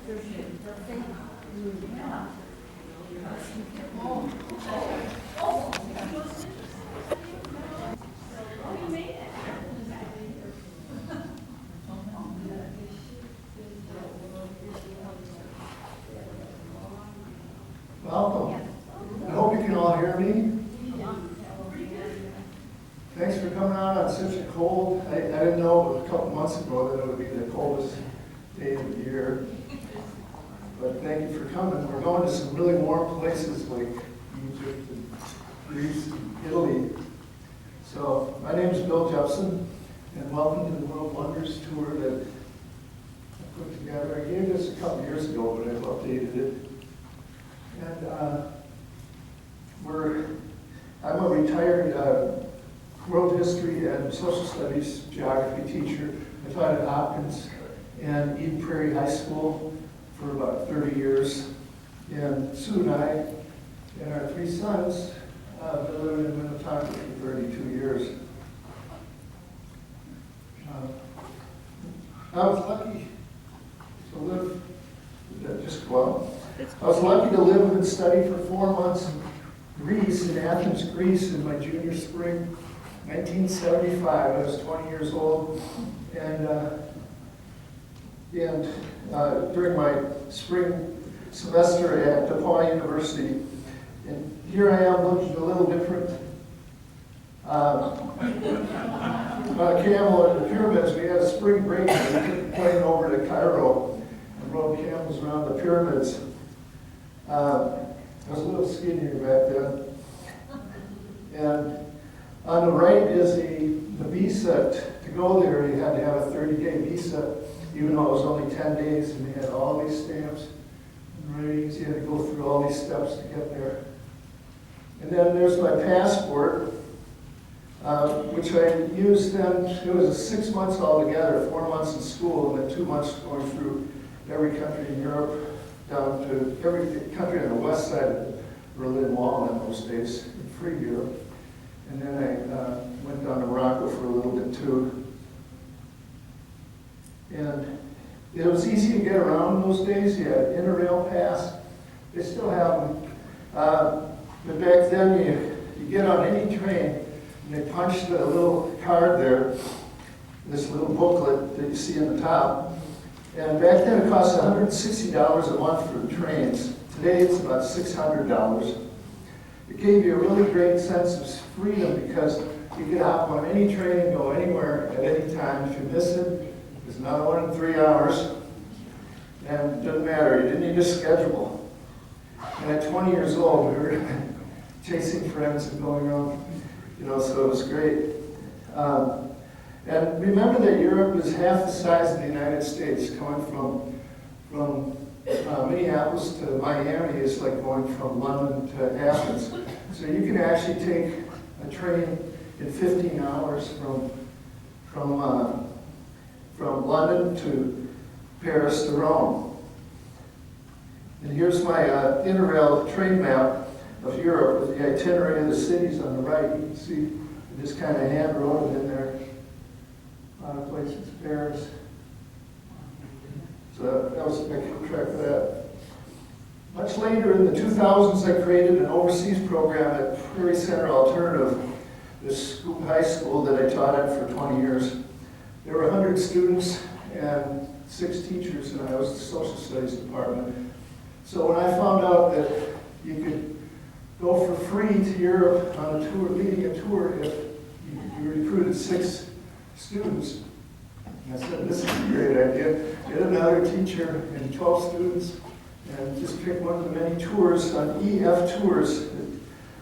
Welcome. I hope you can all hear me. Thanks for coming out on such a cold. I didn't know a couple months ago that it would be the coldest day of the year. But thank you for coming. We're going to some really warm places like Egypt and Greece and Italy. So my name is Bill Jepson, and welcome to the World Wonders Tour that I put together. I gave this a couple years ago, but I've updated it. And I'm a retired world history and social studies geography teacher. I taught at Hopkins and Eden Prairie High School for about 30 years. And Sue and I and our three sons have been living in Minnetonka for 32 years. I was lucky to live, just go out. I was lucky to live and study for 4 months in Greece, in Athens, Greece, in my junior spring, 1975. I was 20 years old, and during my spring semester at DePaul University, and here I am looking a little different. On a camel at the pyramids, we had a spring break, and we took the plane over to Cairo and rode camels around the pyramids. I was a little skinnier back then. And on the right is the visa. To go there, you had to have a 30-day visa, even though it was only 10 days, and they had all these stamps and ratings. You had to go through all these steps to get there. And then there's my passport, which I used then. It was 6 months altogether, 4 months in school, and then 2 months going through every country in Europe, down to every country on the west side of the Berlin Wall in those days, in free Europe. And then I went down to Morocco for a little bit too. And it was easy to get around in those days. You had Interrail pass. They still have them. But back then, you get on any train, and they punch the little card there, this little booklet that you see on the top. And back then it cost $160 a month for the trains. Today it's about $600. It gave you a really great sense of freedom because you could hop on any train and go anywhere at any time. If you miss it, there's another one in 3 hours. And it doesn't matter, you didn't need a schedule. And at 20 years old, we were chasing friends and going around, so it was great. And remember that Europe is half the size of the United States. Going from Minneapolis to Miami is like going from London to Athens. So you can actually take a train in 15 hours from London to Paris to Rome. And here's my Interrail train map of Europe with the itinerary of the cities on the right. You can see I just kind of hand wrote it in there. A lot of places, Paris. So that was, I kept track of that. Much later in the 2000s, I created an overseas program at Prairie Center Alternative, this high school that I taught at for 20 years. There were 100 students and 6 teachers, and I was the social studies department. So when I found out that you could go for free to Europe on a tour, leading a tour, if you recruited 6 students. And I said, this is a great idea. Get another teacher and 12 students, and just pick one of the many tours on EF Tours,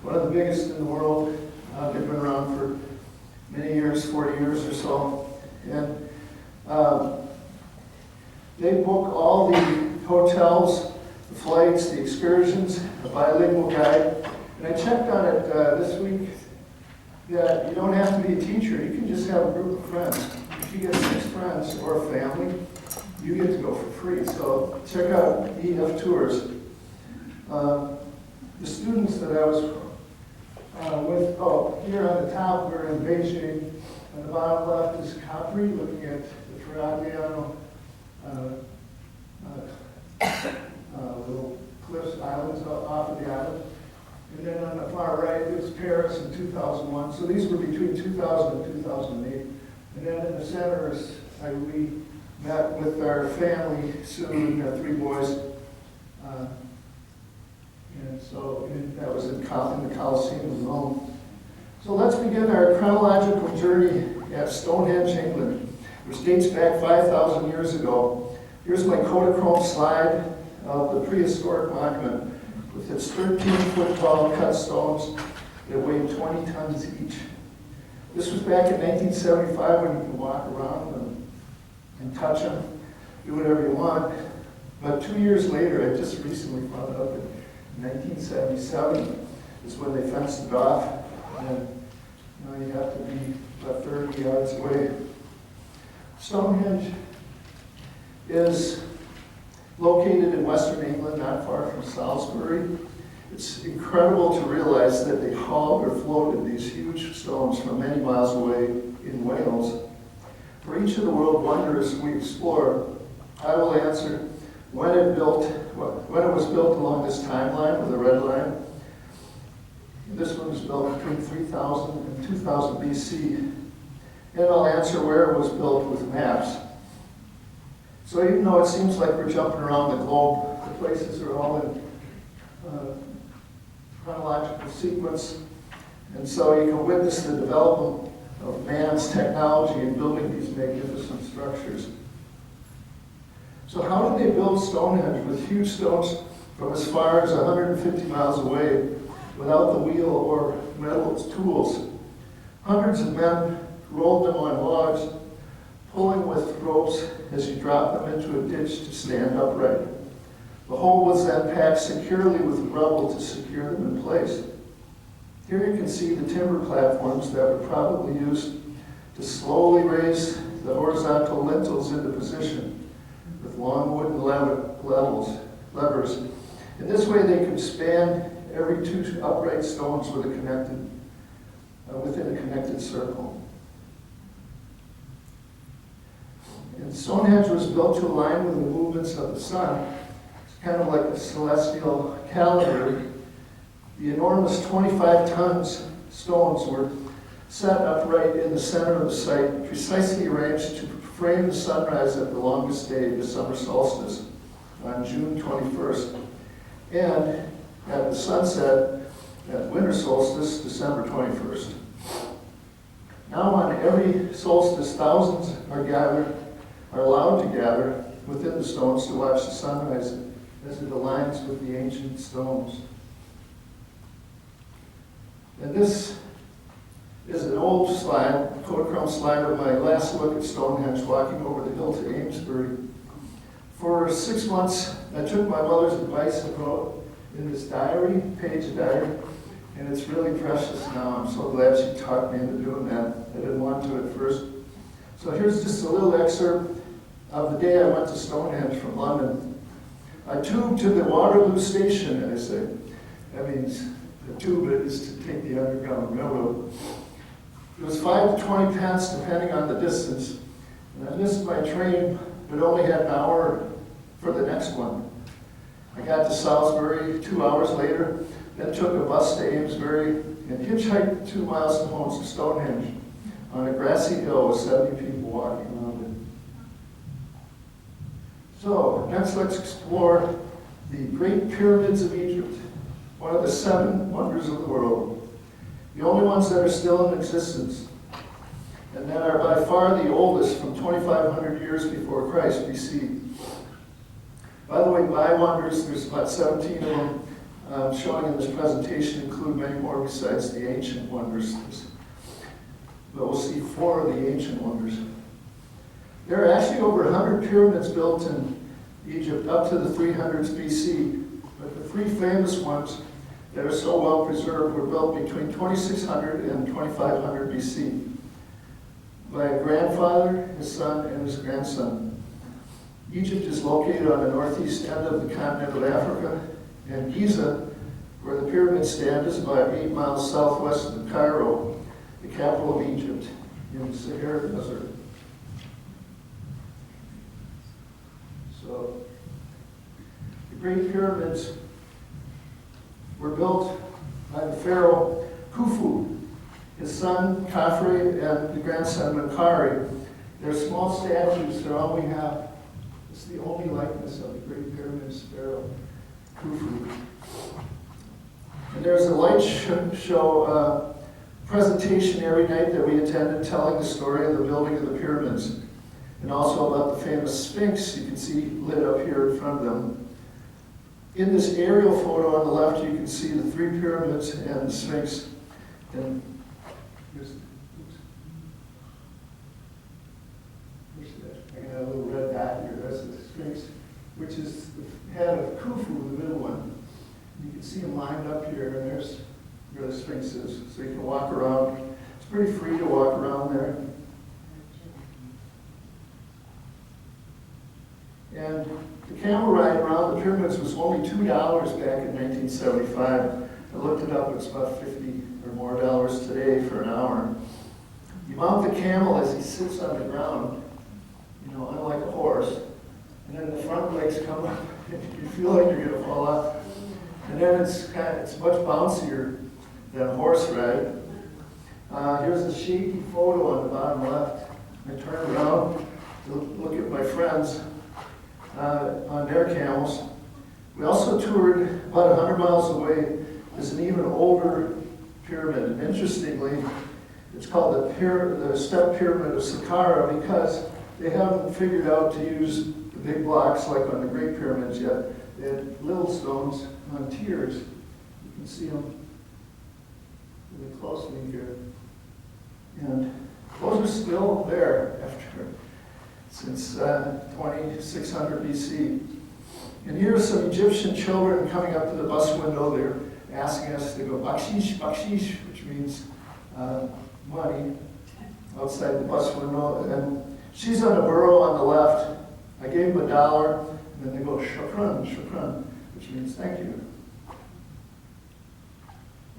one of the biggest in the world. They've been around for many years, 40 years or so. And they book all the hotels, the flights, the excursions, a bilingual guide. And I checked on it this week that you don't have to be a teacher. You can just have a group of friends. If you get 6 friends or a family, you get to go for free. So check out EF Tours. The students that I was with, here on the top, we're in Beijing. On the bottom left is Capri, looking at the Ferragliano cliffs, islands off of the island. And then on the far right is Paris in 2001. So these were between 2000 and 2008. And then in the center is, we met with our family soon, our 3 boys. And that was in the Colosseum of Rome. So let's begin our chronological journey at Stonehenge, England, which dates back 5,000 years ago. Here's my Kodachrome slide of the prehistoric monument with its 13-foot tall cut stones that weighed 20 tons each. This was back in 1975 when you could walk around them and touch them, do whatever you want. But 2 years later, I just recently found out that in 1977 is when they fenced it off, and you have to be about 30 yards away. Stonehenge is located in western England, not far from Salisbury. It's incredible to realize that they hauled or floated these huge stones from many miles away in Wales. For each of the world wonders we explore, I will answer when it was built along this timeline with a red line. This one was built between 3000 and 2000 BC. And I'll answer where it was built with maps. So even though it seems like we're jumping around the globe, the places are all in chronological sequence. And so you can witness the development of man's technology in building these magnificent structures. So how did they build Stonehenge with huge stones from as far as 150 miles away without the wheel or metal tools? Hundreds of men rolled them on logs, pulling with ropes as you drop them into a ditch to stand upright. The whole was then packed securely with rubble to secure them in place. Here you can see the timber platforms that were probably used to slowly raise the horizontal lintels into position with long wooden levers. In this way they could span every 2 upright stones within a connected circle. And Stonehenge was built to align with the movements of the sun. It's kind of like a celestial calendar. The enormous 25 tons stones were set upright in the center of the site, precisely arranged to frame the sunrise at the longest day, the summer solstice, on June 21st, and at the sunset at winter solstice, December 21st. Now on every solstice, thousands are allowed to gather within the stones to watch the sunrise as it aligns with the ancient stones. And this is an old slide, Kodachrome slide of my last look at Stonehenge walking over the hill to Amesbury. For 6 months, I took my mother's advice and wrote in this diary, page of diary, and it's really precious now. I'm so glad she taught me into doing that. I didn't want to at first. So here's just a little excerpt of the day I went to Stonehenge from London. I tubed to the Waterloo station, and I said, that means the tube is to take the Underground Railroad. It was 5 to 20 pence, depending on the distance. And I missed my train, but only had an hour for the next one. I got to Salisbury 2 hours later, then took a bus to Amesbury and hitchhiked 2 miles to home to Stonehenge on a grassy hill with 70 people walking around it. So next let's explore the Great Pyramids of Egypt, one of the 7 wonders of the world. The only ones that are still in existence, and that are by far the oldest, from 2,500 years before Christ BC. By the way, by wonders, there's about 17 of them showing in this presentation, include many more besides the ancient wonders. But we'll see 4 of the ancient wonders. There are actually over 100 pyramids built in Egypt up to the 300s BC, but the 3 famous ones that are so well preserved were built between 2600 and 2500 BC by a grandfather, his son, and his grandson. Egypt is located on the northeast end of the continent of Africa, and Giza, where the pyramids stand, is about 8 miles southwest of Cairo, the capital of Egypt, in the Sahara Desert. So, the Great Pyramids were built by the pharaoh Khufu, his son Khafre, and the grandson Menkaure. They're small statues. They're all we have. It's the only likeness of the Great Pyramid's pharaoh Khufu. And there's a light show presentation every night that we attended telling the story of the building of the pyramids, and also about the famous Sphinx you can see lit up here in front of them. In this aerial photo on the left, you can see the three pyramids and the Sphinx. And I got a little red dot here. That's the Sphinx, which is the head of Khufu, the middle one. You can see them lined up here, and there's where the Sphinx is. So you can walk around. It's pretty free to walk around there. And the camel ride around the pyramids was only $2 back in 1975. I looked it up, it's about $50 or more today for an hour. You mount the camel as he sits on the ground, you know, unlike a horse. And then the front legs come up, and you feel like you're going to fall off. And then it's much bouncier than a horse ride. Here's a shaky photo on the bottom left. I turned around to look at my friends on their camels. We also toured about 100 miles away. There's an even older pyramid. And interestingly, it's called the Step Pyramid of Saqqara because they haven't figured out to use the big blocks like on the Great Pyramids yet. They had little stones on tiers. You can see them really closely here. And those are still there since 2600 BC. And here's some Egyptian children coming up to the bus window. They're asking us to go bakshish, bakshish, which means money, outside the bus window. And she's on a burro on the left. I gave them $1, and then they go shukran, shukran, which means thank you.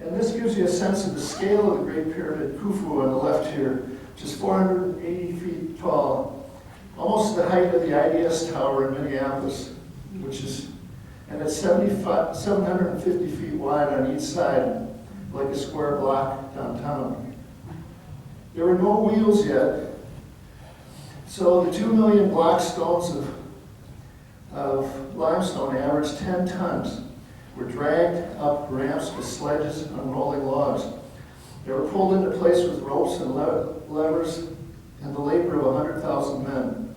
And this gives you a sense of the scale of the Great Pyramid Khufu on the left here, which is 480 feet tall, almost the height of the IDS Tower in Minneapolis, and it's 750 feet wide on each side, like a square block downtown. There were no wheels yet, so the 2 million block stones of limestone, averaged 10 tons, were dragged up ramps with sledges and rolling logs. They were pulled into place with ropes and levers and the labor of 100,000 men,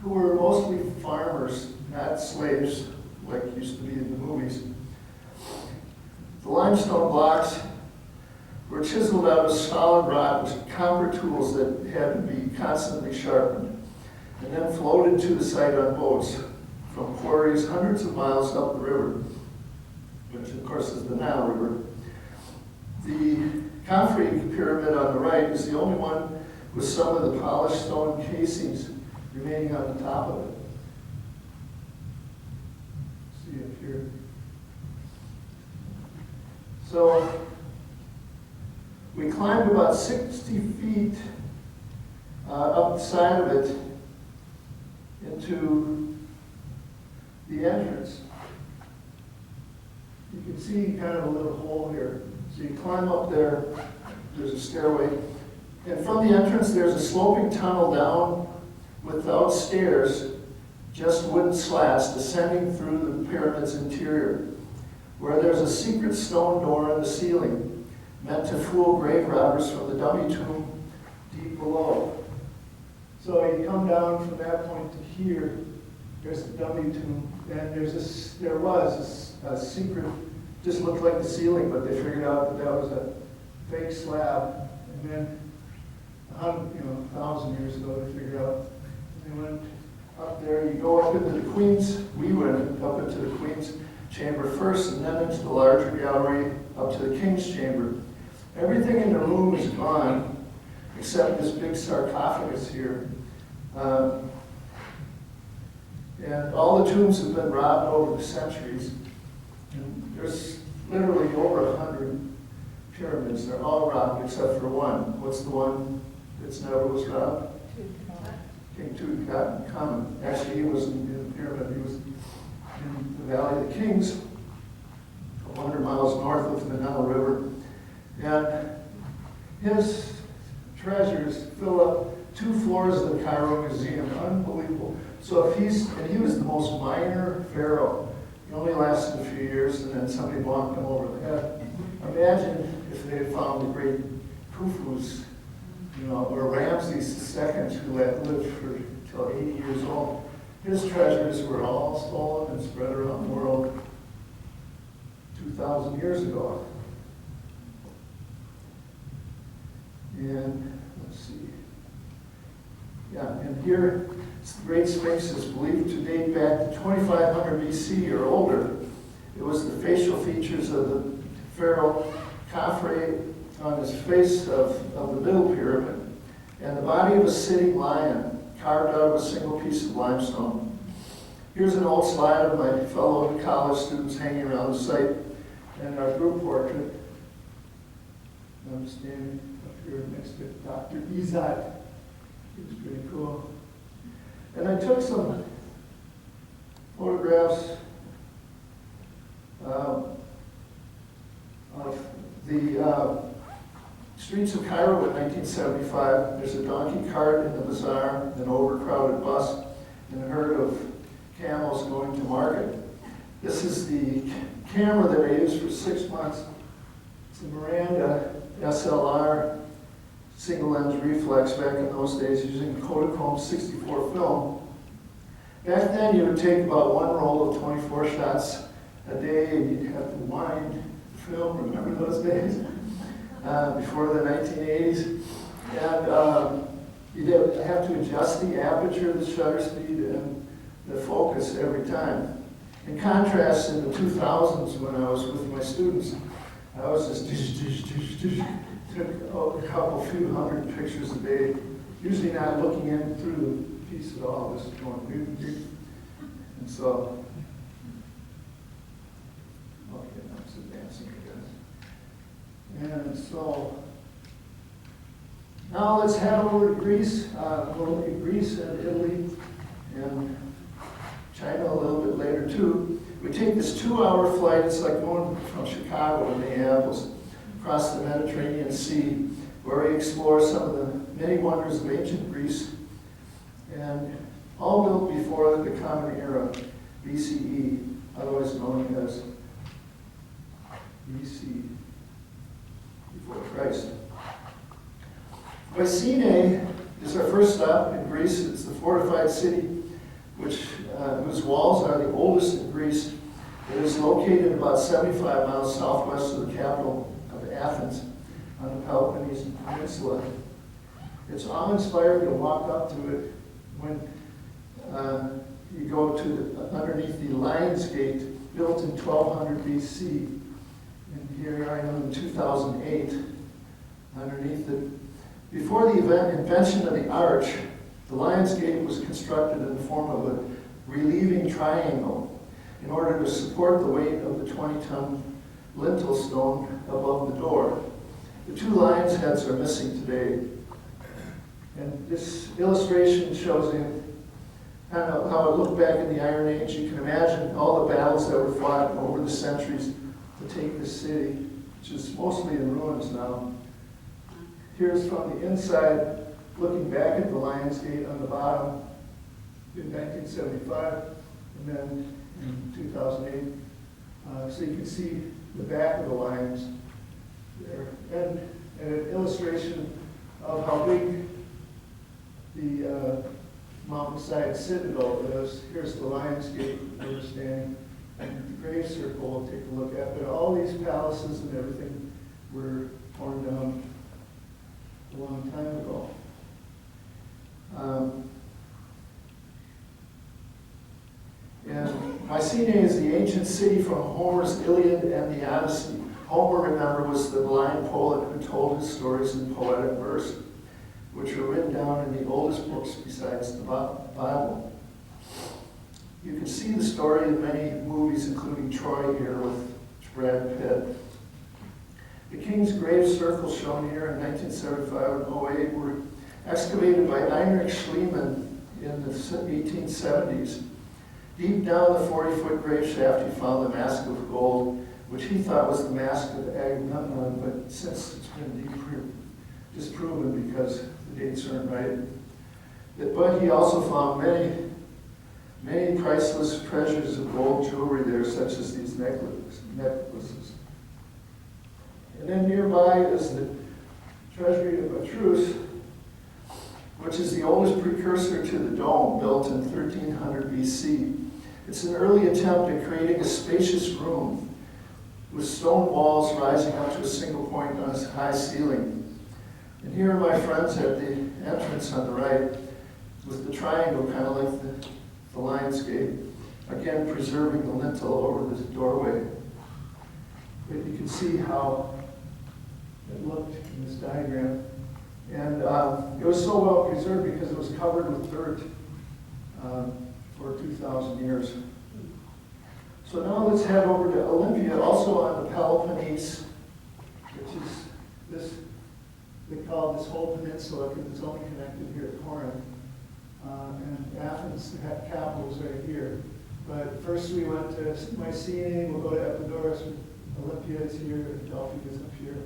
who were mostly farmers, not slaves like used to be in the movies. The limestone blocks were chiseled out of solid rock with copper tools that had to be constantly sharpened, and then floated to the site on boats from quarries hundreds of miles up the river, which of course is the Nile River. The Khafre pyramid on the right is the only one with some of the polished stone casings remaining on the top of it. See up here. So we climbed about 60 feet up the side of it into the entrance. You can see kind of a little hole here. So you climb up there, there's a stairway. And from the entrance, there's a sloping tunnel down without stairs, just wooden slats descending through the pyramid's interior, where there's a secret stone door in the ceiling, meant to fool grave robbers from the dummy tomb deep below. So you come down from that point to here, there's the dummy tomb, and there was a secret, just looked like the ceiling, but they figured out that that was a fake slab. And then, 1,000 years ago, they figured out, they went up there. You go up into the Queen's, we went up into the Queen's chamber first, and then into the larger gallery up to the King's chamber. Everything in the room is gone, except this big sarcophagus here. And all the tombs have been robbed over the centuries. And there's literally over 100 pyramids. They're all robbed except for one. What's the one that's never was robbed? King Tutankhamun. Actually, he wasn't in the pyramid. He was in the Valley of the Kings, 100 miles north his treasures fill up 2 floors of the Cairo Museum. Unbelievable. So if and he was the most minor pharaoh. He only lasted a few years, and then somebody bonked him over the head. Imagine if they had found the great Khufu's, or Ramses II, who lived till 80 years old. His treasures were all stolen and spread around the world 2,000 years ago. And let's see. Yeah, and here, the Great Sphinx is believed to date back to 2500 BC or older. It was the facial features of the pharaoh Khafre on his face of the middle pyramid, and the body of a sitting lion carved out of a single piece of limestone. Here's an old slide of my fellow college students hanging around the site, and our group portrait. I'm standing up here next to Dr. Izat. He was pretty cool. And I took some photographs of the streets of Cairo in 1975. There's a donkey cart in the bazaar, an overcrowded bus, and a herd of camels going to market. This is the camera that I used for 6 months. It's a Miranda SLR single lens reflex back in those days using Kodachrome 64 film. Back then you would take about 1 roll of 24 shots a day, and you'd have to wind film, remember those days? Before the 1980s. And you'd have to adjust the aperture, the shutter speed, and the focus every time. In contrast, in the 2000s when I was with my students, I was just took a couple few hundred pictures a day, usually not looking in through the piece at all, just going and so, okay, that's advancing again. And so, now let's head over to Greece. We'll look at Greece and Italy and China a little bit later too. We take this 2-hour flight. It's like going from Chicago to Minneapolis across the Mediterranean Sea, where we explore some of the many wonders of ancient Greece, and all built before the Common Era, BCE, otherwise known as BC, before Christ. Mycenae is our first stop in Greece. It's the fortified city whose walls are the oldest in Greece. It is located about 75 miles southwest of the capital of Athens on the Peloponnesian Peninsula. It's awe-inspiring to walk up to it when you go to underneath the Lion's Gate, built in 1200 BC. And here I am in 2008, underneath it. Before the invention of the arch, the Lion's Gate was constructed in the form of a relieving triangle in order to support the weight of the 20-ton lintel stone above the door. The 2 lions' heads are missing today. And this illustration shows you kind of how it looked back in the Iron Age. You can imagine all the battles that were fought over the centuries to take this city, which is mostly in ruins now. Here's from the inside, looking back at the Lion's Gate on the bottom in 1975, and then in 2008. So you can see the back of the lions there. And an illustration of how big the mountainside citadel is. Here's the Lion's Gate where we're standing. And the grave circle we'll take a look at. But all these palaces and everything were torn down a long time ago. And Mycenae is the ancient city from Homer's Iliad and the Odyssey. Homer, remember, was the blind poet who told his stories in poetic verse, which were written down in the oldest books besides the Bible. You can see the story in many movies, including Troy here with Brad Pitt. The king's grave circles shown here in 1975 and 08 were excavated by Heinrich Schliemann in the 1870s. Deep down the 40-foot grave shaft, he found the mask of gold, which he thought was the mask of Agamemnon, but since it's been disproven because the dates aren't right. But he also found many priceless treasures of gold jewelry there, such as these necklaces. And then nearby is the treasury of Epidaurus, which is the oldest precursor to the dome, built in 1300 BC. It's an early attempt at creating a spacious room with stone walls rising up to a single point on a high ceiling. And here are my friends at the entrance on the right, with the triangle, kind of like the Lion's Gate, again preserving the lintel over the doorway. But you can see how it looked in this diagram. And it was so well preserved because it was covered with dirt for 2,000 years. So now let's head over to Olympia, also on the Peloponnese, which is this, they call this whole peninsula because it's only connected here at Corinth. And Athens, the capital, is right here. But first we went to Mycenae, we'll go to Epidaurus, Olympia is here, Delphi is up here.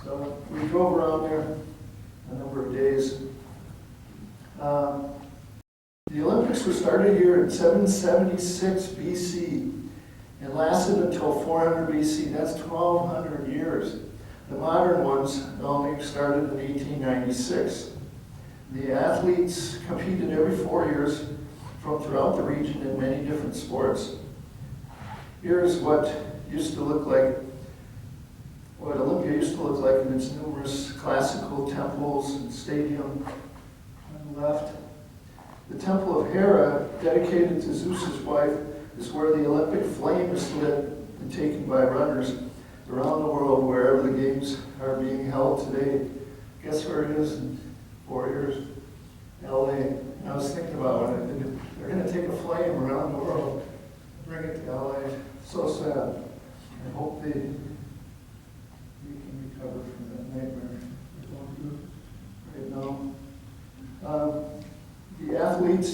So we drove around there a number of days. The Olympics were started here in 776 BC and lasted until 400 BC. That's 1,200 years. The modern ones only started in 1896. The athletes competed every 4 years from throughout the region in many different sports. Here's what used to look like, what Olympia used to look like in its numerous classical temples and stadium on the left. The Temple of Hera, dedicated to Zeus's wife, is where the Olympic flame is lit and taken by runners around the world wherever the games are being held today. Guess where it is in 4 years? LA. And I was thinking about it. They're going to take a flame around the world, bring it to LA. So sad. I hope we can recover from that nightmare we're going through right now. The athletes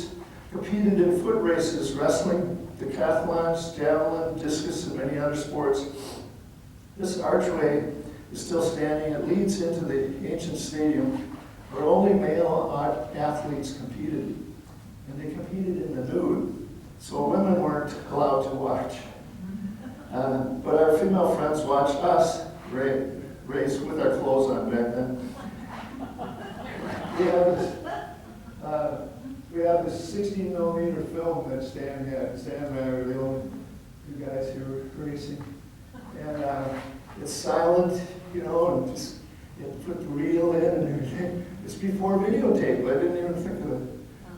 competed in foot races, wrestling, decathlons, javelin, discus, and many other sports. This archway is still standing. It leads into the ancient stadium where only male athletes competed. And they competed in the nude, so women weren't allowed to watch. But our female friends watched us race with our clothes on back then. We have this 16 millimeter film that Stan and I were the only two guys who were racing. And it's silent, you know, and just you put the reel in and everything. It's before videotape. I didn't even think of it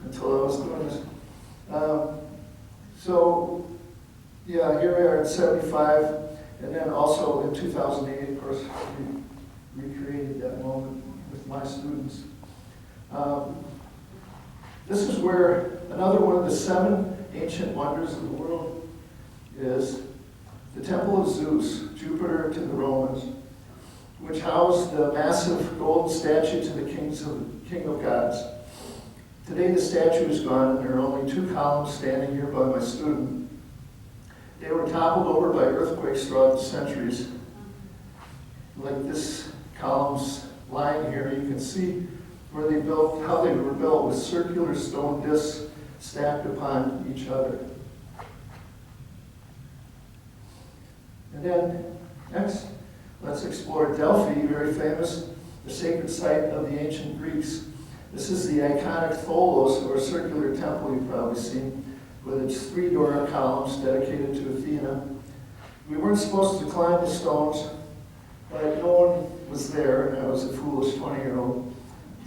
until I was doing this. So, yeah, here we are at 75. And then also in 2008, of course, we recreated that moment with my students. This is where another one of the 7 ancient wonders of the world is the Temple of Zeus, Jupiter to the Romans, which housed the massive golden statue to the King of Gods. Today the statue is gone, and there are only 2 columns standing here by my student. They were toppled over by earthquakes throughout the centuries. Like this column's lying here, you can see where they built, how they were built with circular stone discs stacked upon each other. And then next, let's explore Delphi, very famous, the sacred site of the ancient Greeks. This is the iconic tholos, or circular temple you've probably seen, with its 3 Doric columns dedicated to Athena. We weren't supposed to climb the stones, but no one was there, and I was a foolish 20-year-old.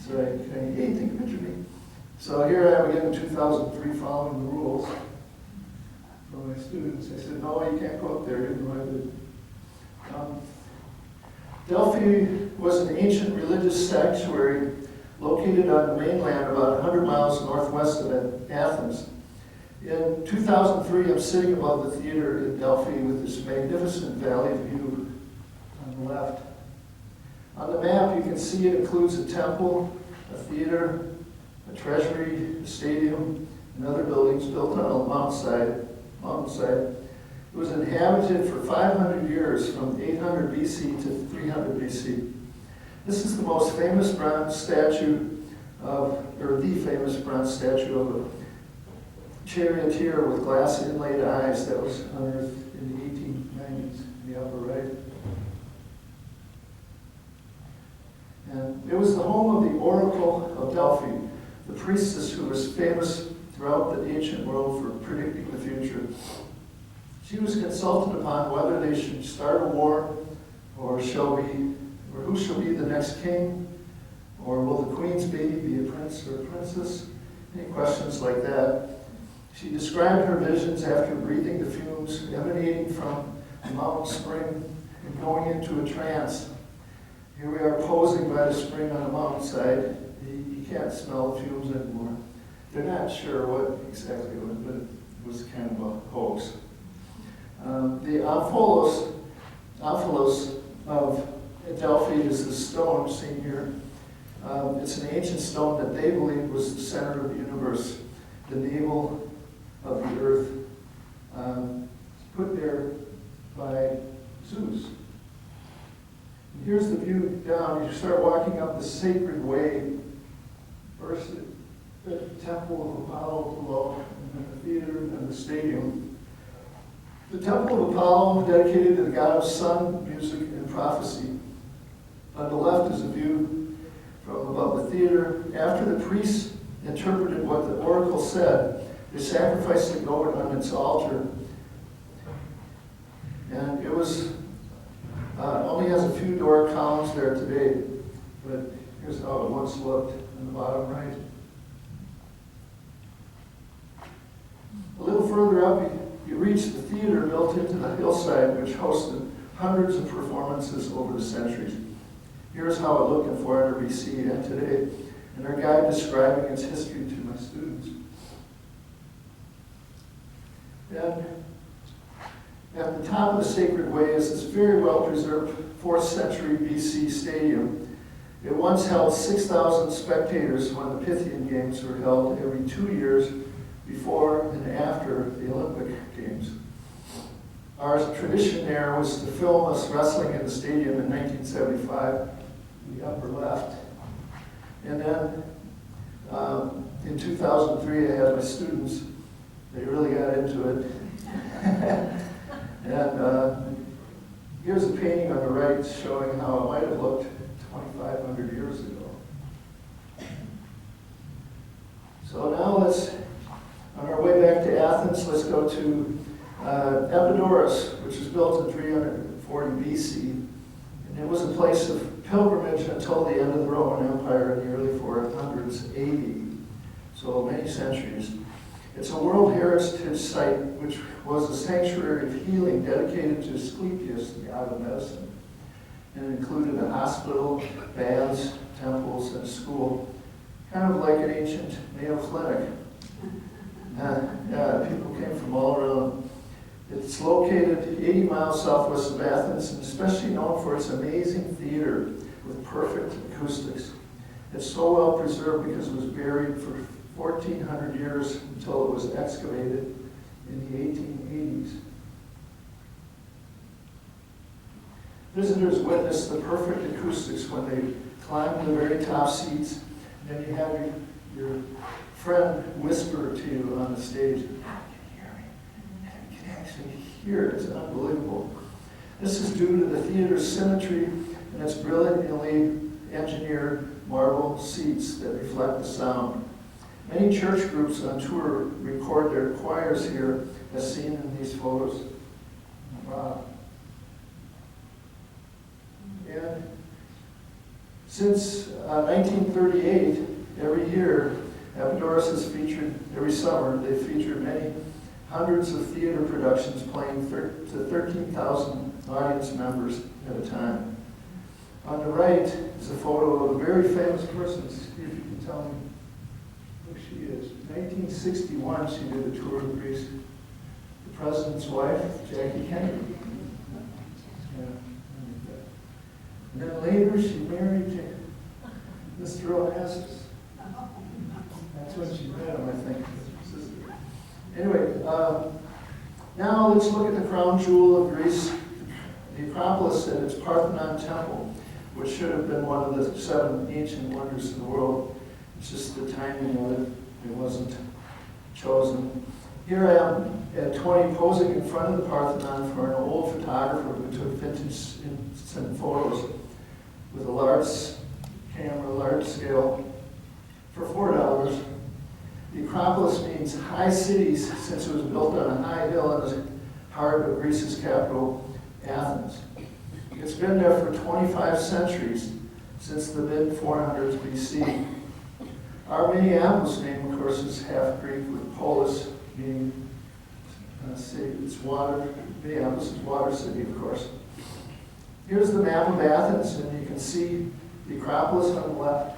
So hey, take a picture of me. So here I am again in 2003 following the rules from my students. I said, no, you can't go up there, even though I did. Delphi was an ancient religious sanctuary located on the mainland about 100 miles northwest of Athens. In 2003, I'm sitting above the theater in Delphi with this magnificent valley view on the left. On the map, you can see it includes a temple, a theater, a treasury, a stadium, and other buildings built on a mountainside. It was inhabited for 500 years, from 800 BC to 300 BC. This is the most famous bronze statue or the famous bronze statue of a charioteer with glass inlaid eyes that was unearthed in the 1890s in the upper right. And it was the home of the Oracle of Delphi, the priestess who was famous throughout the ancient world for predicting the future. She was consulted upon whether they should start a war, or who shall be the next king, or will the queen's baby be a prince or a princess? Any questions like that. She described her visions after breathing the fumes emanating from the mountain spring and going into a trance. Here we are posing by the spring on the mountainside. You can't smell the fumes anymore. They're not sure what exactly it was, but it was kind of a hoax. The Omphalos of Delphi is the stone seen here. It's an ancient stone that they believed was the center of the universe, the navel of the earth, put there by Zeus. And here's the view down. You start walking up the sacred way. First, the temple of Apollo below, and then the theater and the stadium. The temple of Apollo, dedicated to the god of sun, music, and prophecy. On the left is a view from above the theater. After the priests interpreted what the oracle said, they sacrificed the goat on its altar. And it was only has a few Doric columns there today, but here's how it once looked in the bottom right. A little further up, you reach the theater built into the hillside, which hosted hundreds of performances over the centuries. Here's how it looked in 400 BC and today, and our guide describing its history to my students. And at the top of the sacred way is this very well-preserved 4th century BC stadium. It once held 6,000 spectators when the Pantheon Games were held every 2 years before and after the Olympic Games. Our tradition there was to film us wrestling in the stadium in 1975, in the upper left. And then in 2003, I had my students. They really got into it. And here's a painting on the right showing how it might have looked 2,500 years ago. So now on our way back to Athens, let's go to Epidaurus, which was built in 340 BC. And it was a place of pilgrimage until the end of the Roman Empire in the early 400s AD, so many centuries. It's a World Heritage Site, which was a sanctuary of healing dedicated to Asclepius, the god of medicine. And it included a hospital, baths, temples, and a school, kind of like an ancient Mayo Clinic. People came from all around. It's located 80 miles southwest of Athens, and especially known for its amazing theater with perfect acoustics. It's so well preserved because it was buried for 1,400 years until it was excavated in the 1880s. Visitors witnessed the perfect acoustics when they climbed to the very top seats, and then you have your friend whisper to you on the stage, "How can you hear me?" And you can actually hear it. It's unbelievable. This is due to the theater's symmetry and its brilliantly engineered marble seats that reflect the sound. Many church groups on tour record their choirs here, as seen in these photos. Wow. And since 1938, every year, Epidaurus has featured, every summer, they've featured many hundreds of theater productions playing to 13,000 audience members at a time. On the right is a photo of a very famous person. See if you can tell me who she is. 1961, she did a tour of Greece. The president's wife, Jackie Kennedy. Yeah. And then later, she married Mr. Onassis. That's when she met him, I think. Anyway, now let's look at the crown jewel of Greece, the Acropolis and its Parthenon temple. which should have been one of the 7 ancient wonders of the world. It's just the timing of it, it wasn't chosen. Here I am at 20 posing in front of the Parthenon for an old photographer who took vintage instant photos with a large camera, large scale, for $4. The Acropolis means high cities since it was built on a high hill in the heart of Greece's capital, Athens. It's been there for 25 centuries, since the mid-400s BC. Our Minneapolis name, of course, is half Greek with polis, meaning city. It's water. Minneapolis is water city, of course. Here's the map of Athens, and you can see the Acropolis on the left,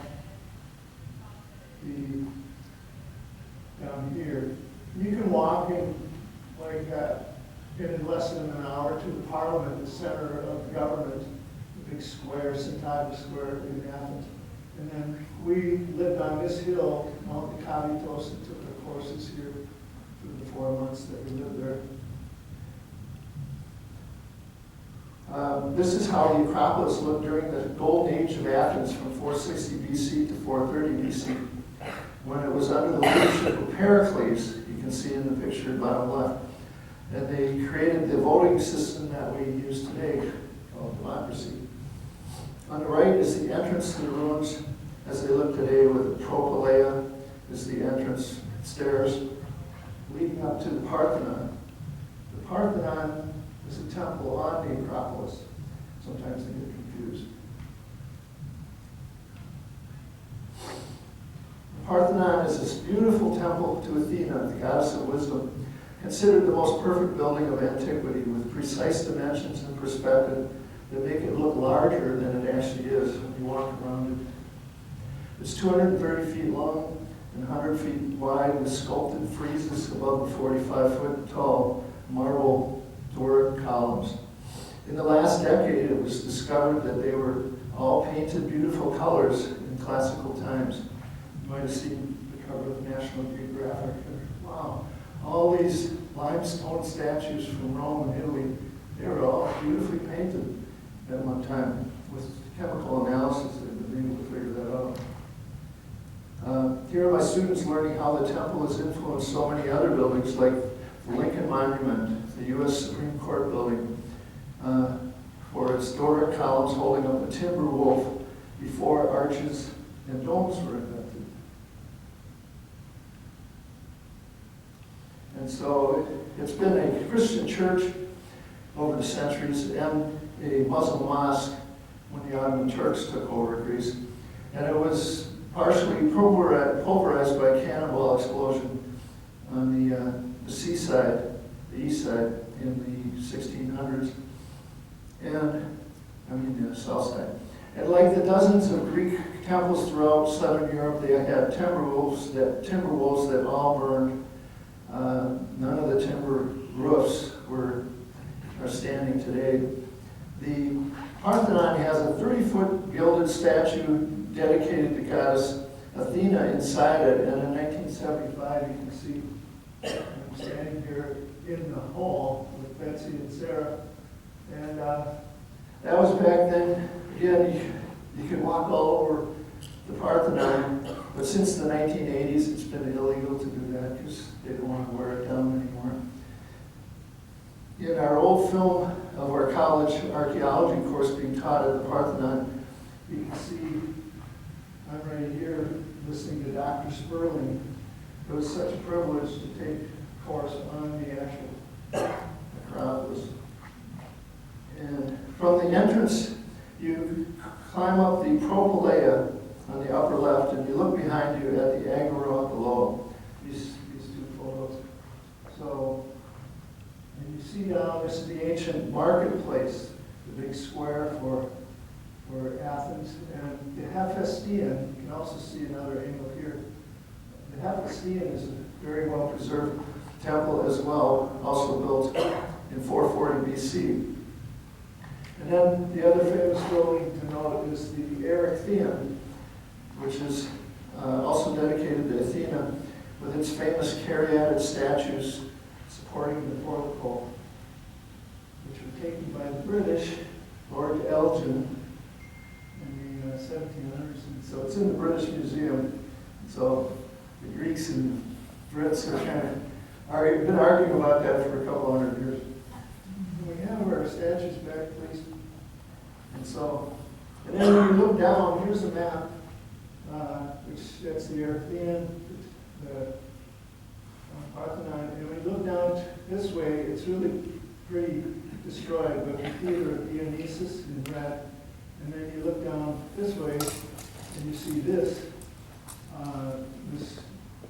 down here. You can walk in like in less than an hour to the Parliament, the center of government, the big square, Syntagma Square in Athens. And then we lived on this hill, Mount Ikavitos, and took our courses here for the 4 months that we lived there. This is how the Acropolis looked during the golden age of Athens from 460 BC to 430 BC, when it was under the leadership of Pericles. You can see in the picture bottom left. And they created the voting system that we use today, called democracy. On the right is the entrance to the ruins as they look today, with the Propylaea is the entrance stairs leading up to the Parthenon. The Parthenon is a temple on the Acropolis. Sometimes they get confused. The Parthenon is this beautiful temple to Athena, the goddess of wisdom, considered the most perfect building of antiquity, with precise dimensions and perspective that make it look larger than it actually is when you walk around it. It's 230 feet long and 100 feet wide, with sculpted friezes above the 45-foot tall marble Doric columns. In the last decade, it was discovered that they were all painted beautiful colors in classical times. You might have seen the cover of National Geographic. Wow, all these limestone statues from Rome and Italy, they were all beautifully painted at one time. With chemical analysis, they've been able to figure that out. Here are my students learning how the temple has influenced so many other buildings, like the Lincoln Monument, the U.S. Supreme Court building, for its Doric columns holding up a timber wolf before arches and domes were invented. And so it's been a Christian church over the centuries and a Muslim mosque when the Ottoman Turks took over Greece. And it was partially pulverized by a cannonball explosion on the seaside, the east side, in the 1600s, the south side. And like the dozens of Greek temples throughout southern Europe, they had timber wolves that all burned. None of the timber roofs are standing today. The Parthenon has a 30-foot gilded statue dedicated to goddess Athena inside it, and in 1975 you can see I'm standing here in the hall with Betsy and Sarah, and that was back then. Again, you could walk all over the Parthenon, but since the 1980s it's been illegal to do that because they don't want to wear it down anymore. In our old film of our college archaeology course being taught at the Parthenon, you can see I'm right here listening to Dr. Sperling. It was such a privilege to take a course on the actual Acropolis. And from the entrance, you climb up the Propylaea on the upper left, and you look behind you at the Agora below. These two photos. So, and you see down, this is the ancient marketplace, the big square for Athens, and the Hephaestion. You can also see another angle here. The Hephaestion is a very well preserved temple as well, also built in 440 BC. And then the other famous building to note is the Erechtheion, which is also dedicated to Athena, with its famous caryatid statues supporting the portico, which were taken by the British, Lord Elgin, British Museum. So the Greeks and Brits are been arguing about that for a couple hundred years. We have our statues back, please. And then when you look down, here's a map, which that's the Earthian, the Parthenon. And when you look down this way, it's really pretty destroyed, but the theater of Dionysus in red. And then you look down this way, and you see this,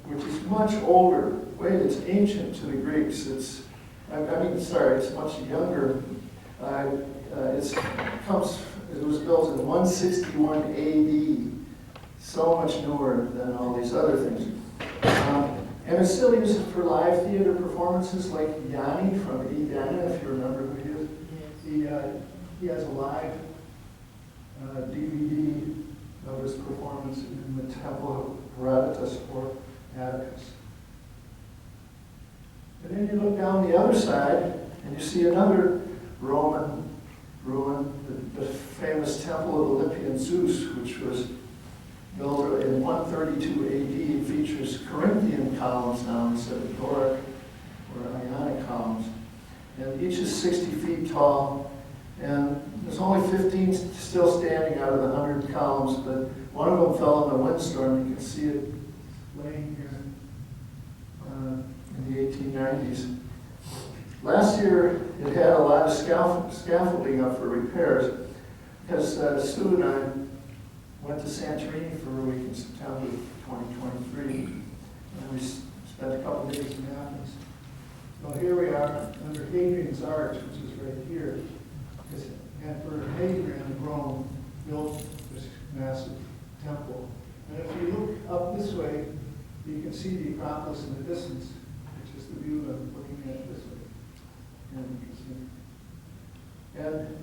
which is much older. Wait, it's ancient to the Greeks. It's much younger. It was built in 161 AD, so much newer than all these other things. And it's still used for live theater performances, like Yanni from Edina, if you remember who he is. He has a live DVD of his performance in the Temple of Herodotus or Atticus. And then you look down the other side, and you see another Roman ruin, the famous Temple of Olympian Zeus, which was built in 132 AD. It features Corinthian columns now instead of Doric or Ionic columns. And each is 60 feet tall. And there's only 15 still standing out of the 100 columns, but one of them fell in a windstorm. You can see it laying here in the 1890s. Last year, it had a lot of scaffolding up for repairs, because Sue and I went to Santorini for a week in September 2023, and we spent a couple days in Athens. So here we are under Hadrian's Arch, which is right here. And for Hadrian of Rome built this massive temple. And if you look up this way, you can see the Acropolis in the distance, which is the view I'm looking at this way. And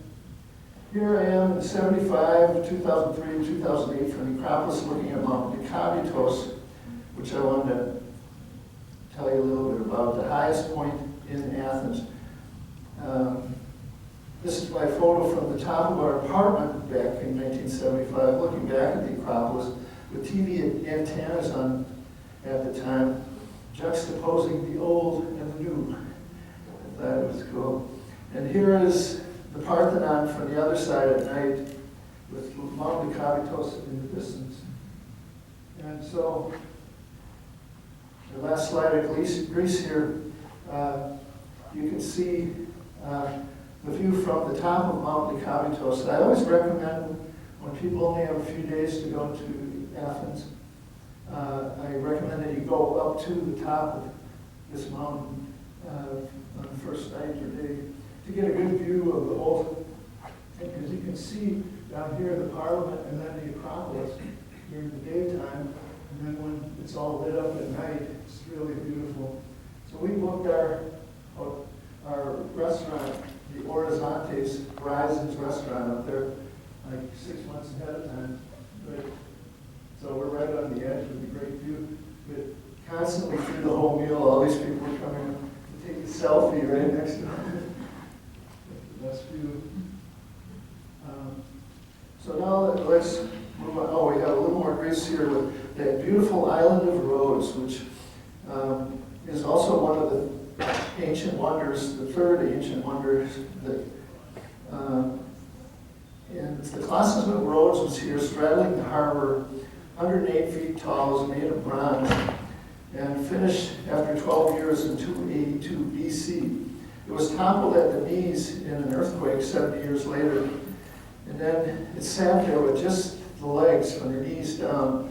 here I am in 75, 2003, 2008 from the Acropolis looking at Mount Nikabitos, which I wanted to tell you a little bit about, the highest point in Athens. This is my photo from the top of our apartment back in 1975, looking back at the Acropolis with TV antennas on at the time, juxtaposing the old and the new. I thought it was cool. And here is the Parthenon from the other side at night with Mount Nikabitos in the distance. And so, the last slide of Greece here, you can see the view from the top of Mount Nikabitos. I always recommend, when people only have a few days to go to Athens, I recommend that you go up to the top of this mountain on the first night or day to get a good view of the whole, because you can see down here the Parliament and then the Acropolis during the daytime, and then when it's all lit up at night, it's really beautiful. So we booked our restaurant, the Orizontes Horizons restaurant up there, like 6 months ahead of time. So we're right on the edge with a great view. But constantly through the whole meal, all these people are coming to take a selfie right next to them. Best view. So now let's move on. Oh, we have a little more Greece here with that beautiful island of Rhodes, which is also one of the ancient wonders, the third ancient wonder. And the Colosseum of Rhodes was here, straddling the harbor, 108 feet tall, was made of bronze, and finished after 12 years in 282 BC. It was toppled at the knees in an earthquake 70 years later, and then it sat there with just the legs from the knees down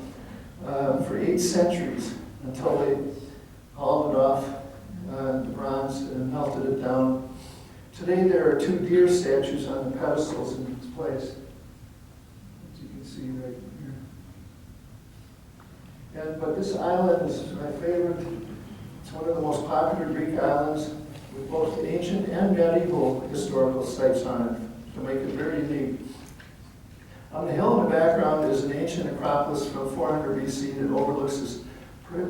for 8 centuries until they hauled it off the bronze and melted it down. Today there are 2 deer statues on the pedestals in its place, as you can see right here. But this island is my favorite. It's one of the most popular Greek islands, with both ancient and medieval historical sites on it, to make it very unique. On the hill in the background is an ancient Acropolis from 400 BC that overlooks this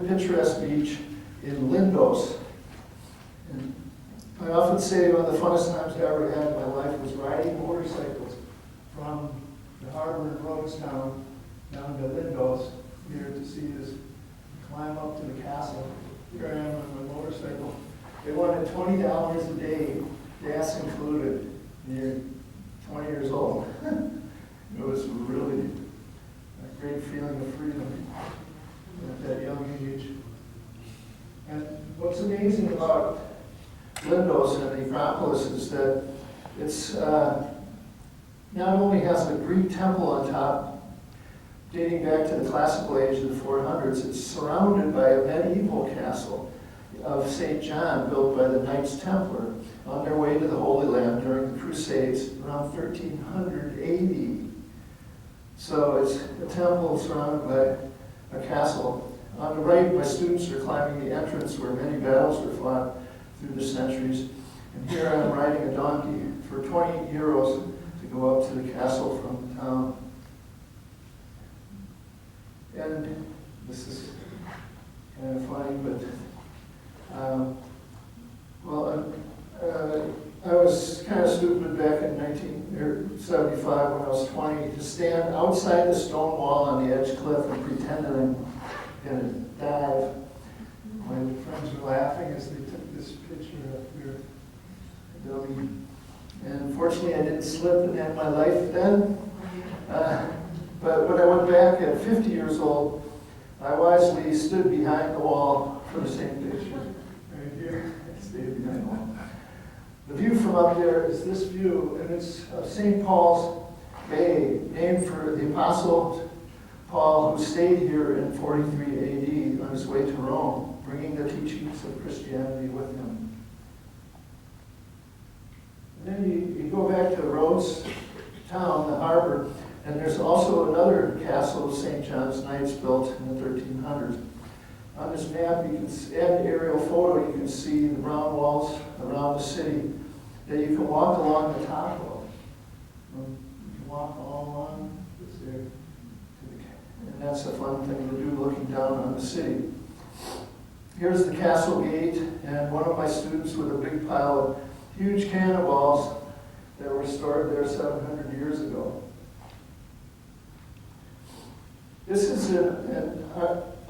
picturesque beach in Lindos. And I often say one of the funnest times I ever had in my life was riding motorcycles from the harbor in Rhodes town down to Lindos here to see us climb up to the castle. Here I am on my motorcycle. They wanted $20 a day, gas included, and you're 20 years old. It was really a great feeling of freedom at that young age. And what's amazing about Lindos and the Acropolis is that it's not only has the Greek temple on top, dating back to the classical age of the 400s, it's surrounded by a medieval castle of St. John built by the Knights Templar on their way to the Holy Land during the Crusades around 1300 AD. So it's a temple surrounded by a castle. On the right, my students are climbing the entrance where many battles were fought through the centuries. And here I'm riding a donkey for 20 euros to go up to the castle from town. And this is kind of funny, but I was kind of stupid back in 1975 when I was 20 to stand outside the stone wall on the edge cliff and pretend that I'm going to dive. My friends were laughing as they took this picture up here. And unfortunately, I didn't slip and end my life then. But when I went back at 50 years old, I wisely stood behind the wall for the same picture. Right here, I stayed behind the wall. The view from up there is this view, and it's St. Paul's Bay, named for the Apostle Paul, who stayed here in 43 AD on his way to Rome, bringing the teachings of Christianity with him. And then you go back to Rhodes town, the harbor, and there's also another castle of St. John's Knights built in the 1300s. On this map, you can and aerial photo, you can see the brown walls around the city that you can walk along the top of. You can walk all along this there. And that's a fun thing to do, looking down on the city. Here's the castle gate, and one of my students with a big pile of huge cannonballs that were stored there 700 years ago. This is an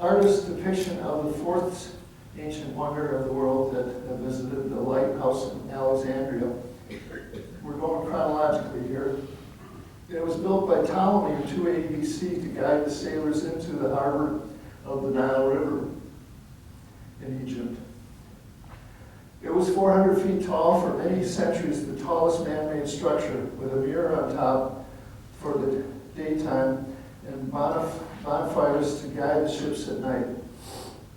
artist's depiction of the fourth ancient wonder of the world that visited the lighthouse in Alexandria. We're going chronologically here. It was built by Ptolemy in 280 BC to guide the sailors into the harbor of the Nile River in Egypt. It was 400 feet tall, for many centuries the tallest man-made structure, with a mirror on top for the daytime and bonfires to guide the ships at night.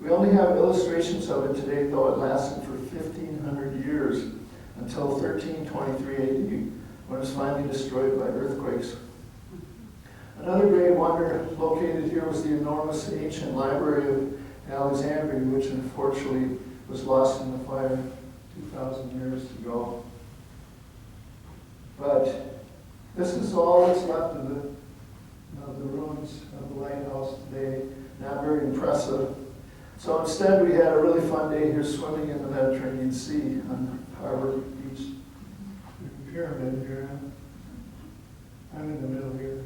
We only have illustrations of it today, though it lasted for 1,500 years until 1323 AD, when it was finally destroyed by earthquakes. Another great wonder located here was the enormous ancient library of Alexandria, which unfortunately was lost in the fire 2,000 years ago. But this is all that's left of the ruins of the lighthouse today. Not very impressive. So instead, we had a really fun day here swimming in the Mediterranean Sea on Harbor Beach. The pyramid here. I'm in the middle here.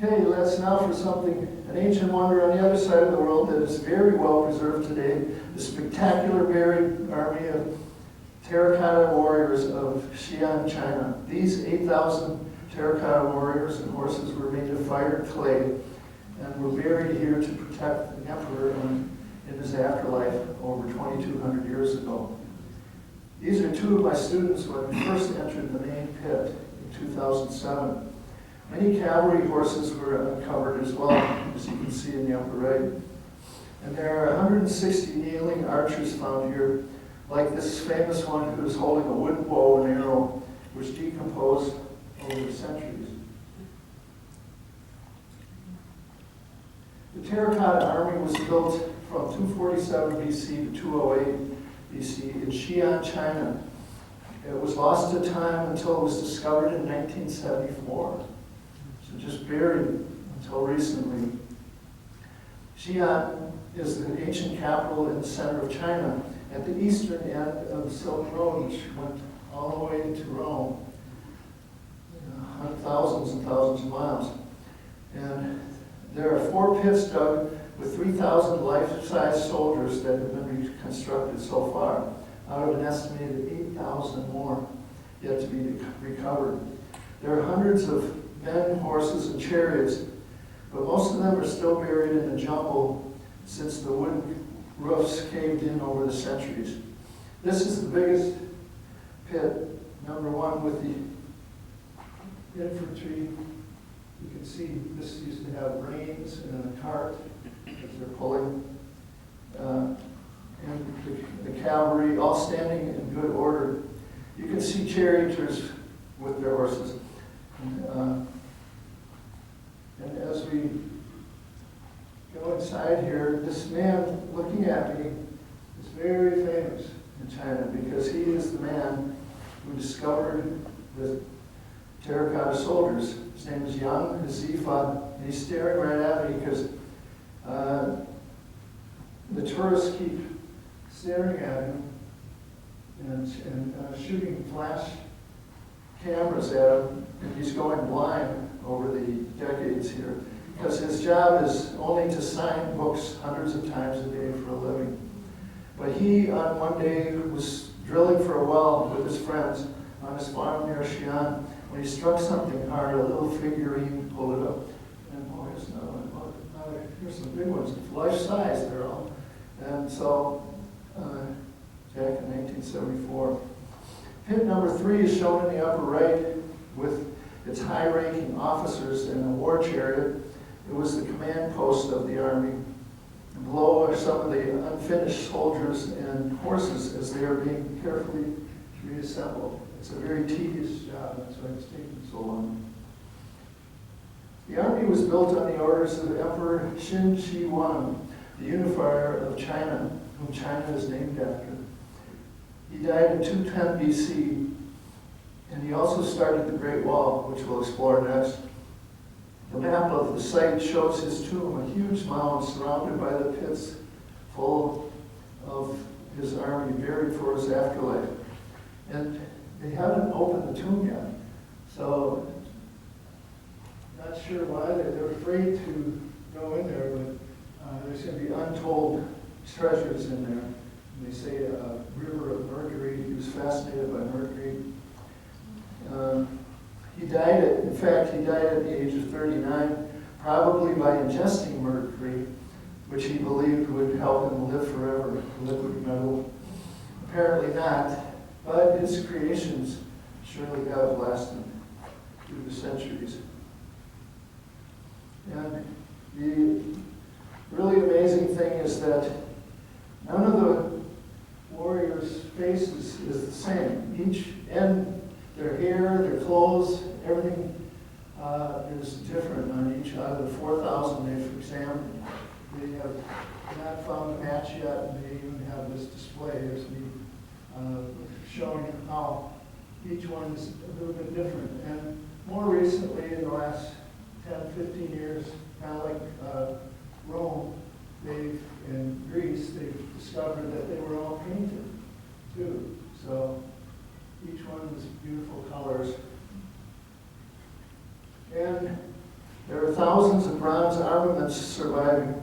Okay, let's now for something, an ancient wonder on the other side of the world that is very well preserved today, the spectacular buried army of terracotta warriors of Xian, China. These 8,000 terracotta warriors and horses were made of fired clay and were buried here to protect the emperor in his afterlife over 2,200 years ago. These are two of my students when we first entered the main pit in 2007. Many cavalry horses were uncovered as well, as you can see in the upper right. And there are 160 kneeling archers found here, like this famous one who is holding a wooden bow and arrow, which decomposed over the centuries. The terracotta army was built from 247 BC to 208 BC in Xian, China. It was lost to time until it was discovered in 1974. So just buried until recently. Xian is the ancient capital in the center of China, at the eastern end of the Silk Road, which went all the way to Rome, thousands and thousands of miles. And there are 4 pits dug with 3,000 life-size soldiers that have been reconstructed so far, out of an estimated 8,000 more yet to be recovered. There are hundreds of men, horses, and chariots, but most of them are still buried in the jungle since the wooden roofs caved in over the centuries. This is the biggest pit, number 1, with the infantry. You can see this used to have reins and a cart as they're pulling. And the cavalry all standing in good order. You can see charioteers with their horses. And as we go inside here, this man looking at me is very famous in China because he is the man who discovered the terracotta soldiers. His name is Yang Zifa, and he's staring right at me because the tourists keep staring at him and shooting flash cameras at him, and he's going blind over the decades here because his job is only to sign books hundreds of times a day for a living. But he, on one day, was drilling for a well with his friends on his farm near Xian. When he struck something hard, a little figurine pulled it up, and oh, here's another one. Oh, here's some big ones, life size, they're all. And so, back in 1974. Pit number 3 is shown in the upper right with its high-ranking officers in a war chariot. It was the command post of the army. Below are some of the unfinished soldiers and horses as they are being carefully reassembled. It's a very tedious job, that's why it's taking so long. The army was built on the orders of Emperor Qin Shi Huang, the unifier of China, whom China is named after. He died in 210 BC, and he also started the Great Wall, which we'll explore next. The map of the site shows his tomb, a huge mound surrounded by the pits full of his army buried for his afterlife. And they haven't opened the tomb yet, so not sure why. They're afraid to go in there, but there's going to be untold treasures in there. And they say a river of mercury. He was fascinated by mercury. He died at the age of 39, probably by ingesting mercury, which he believed would help him live forever, liquid metal. Apparently not, but his creations surely have lasted through the centuries. And the really amazing thing is that none of the warriors' faces is the same. Each end, their hair, their clothes, everything is different on each out of the 4,000 they've examined. They have not found a match yet, and they even have this display as we showing how each one is a little bit different. And more recently, in the last 10, 15 years, kind of like Rome, in Greece, they've discovered that they were all painted too. So each one was beautiful colors. And there are thousands of bronze armaments surviving.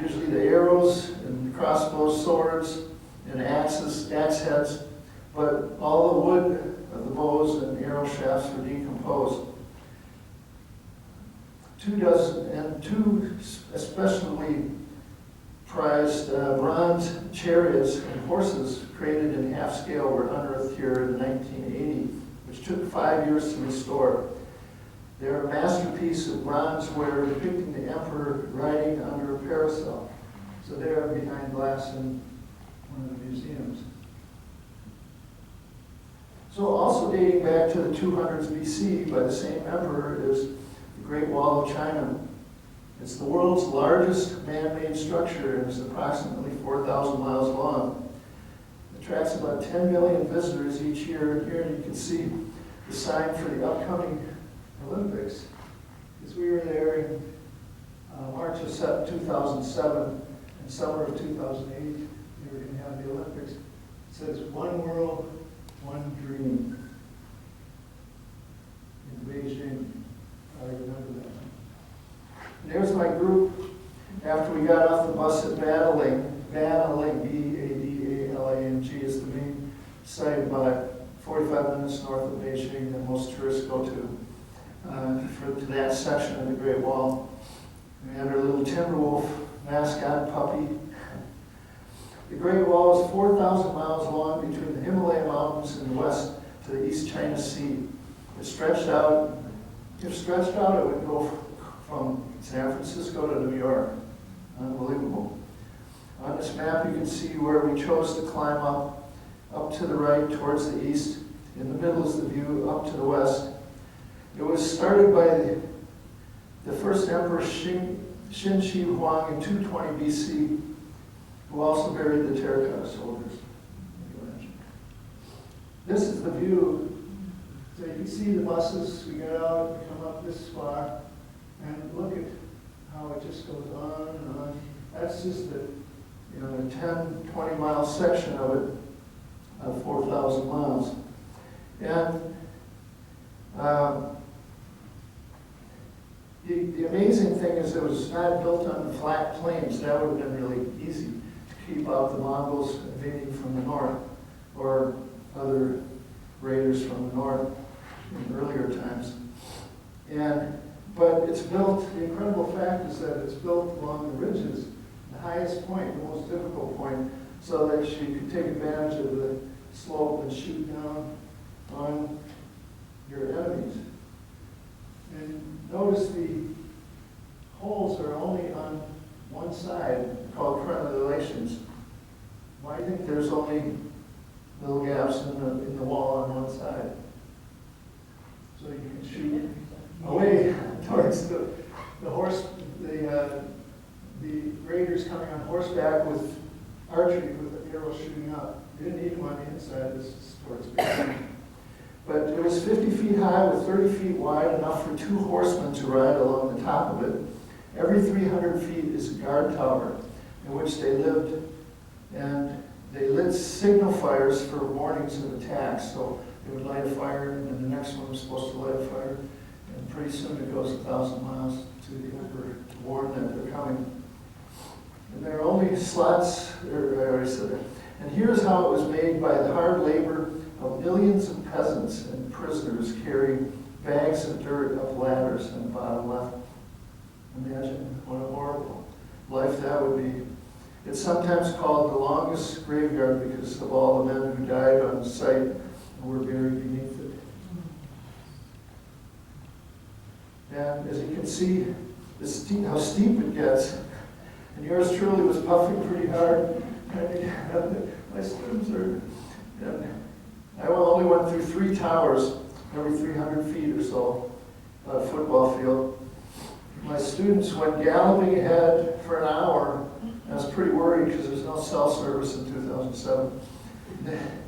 Usually the arrows and crossbows, swords, and axe heads, but all the wood of the bows and arrow shafts were decomposed. Two especially prized bronze chariots and horses created in half scale were unearthed here in 1980, which took 5 years to restore. They're a masterpiece of bronze ware depicting the emperor riding under a parasol. So they are behind glass in one of the museums. So also dating back to the 200s BC by the same emperor is the Great Wall of China. It's the world's largest man-made structure and is approximately 4,000 miles long. It attracts about 10 million visitors each year. And here you can see the sign for the upcoming Olympics. Because we were there in March of 2007 and summer of 2008. We were going to have the Olympics. It says, "One world, one dream," in Beijing. I remember that. site about 45 minutes north of Beijing that most tourists go to that section of the Great Wall. We had our little timber wolf mascot puppy. The Great Wall is 4,000 miles long between the Himalaya Mountains in the west to the East China Sea. If stretched out, it would go from San Francisco to New York. Unbelievable. On this map, you can see where we chose to climb up to the right towards the east. In the middle is the view up to the west. It was started by the first emperor Qin Shi Huang in 220 BC, who also buried the terracotta soldiers. This is the view. So you can see the buses. We got out, we come up this far, and look at how it just goes on and on. That's just the 10, 20 mile section of it, of 4,000 miles. And the amazing thing is it was not built on the flat plains. That would have been really easy to keep out the Mongols invading from the north or other raiders from the north in earlier times. But it's built, the incredible fact is that it's built along the ridges, the highest point, the most difficult point, so that you can take advantage of the slope and shoot down on your enemies. And notice the holes are only on one side, called crenellations. Why do you think there's only little gaps in the wall on one side? So you can shoot away towards the raiders coming on horseback with archery with arrows shooting up. You didn't need them on the inside, this is towards behind. But it was 50 feet high with 30 feet wide, enough for 2 horsemen to ride along the top of it. Every 300 feet is a guard tower in which they lived, and they lit signal fires for warnings of attacks. So they would light a fire, and then the next one was supposed to light a fire, and pretty soon it goes 1,000 miles to the emperor to warn that they're coming. And there are only slots, I already said that. And here's how it was made by the hard labor of millions of peasants and prisoners carrying bags of dirt up ladders in the bottom left. Imagine what a horrible life that would be. It's sometimes called the longest graveyard because of all the men who died on the site and were buried beneath it. And as you can see, how steep it gets. And yours truly was puffing pretty hard. My students are, I only went through 3 towers every 300 feet or so, a football field. My students went galloping ahead for an hour. I was pretty worried because there's no cell service in 2007.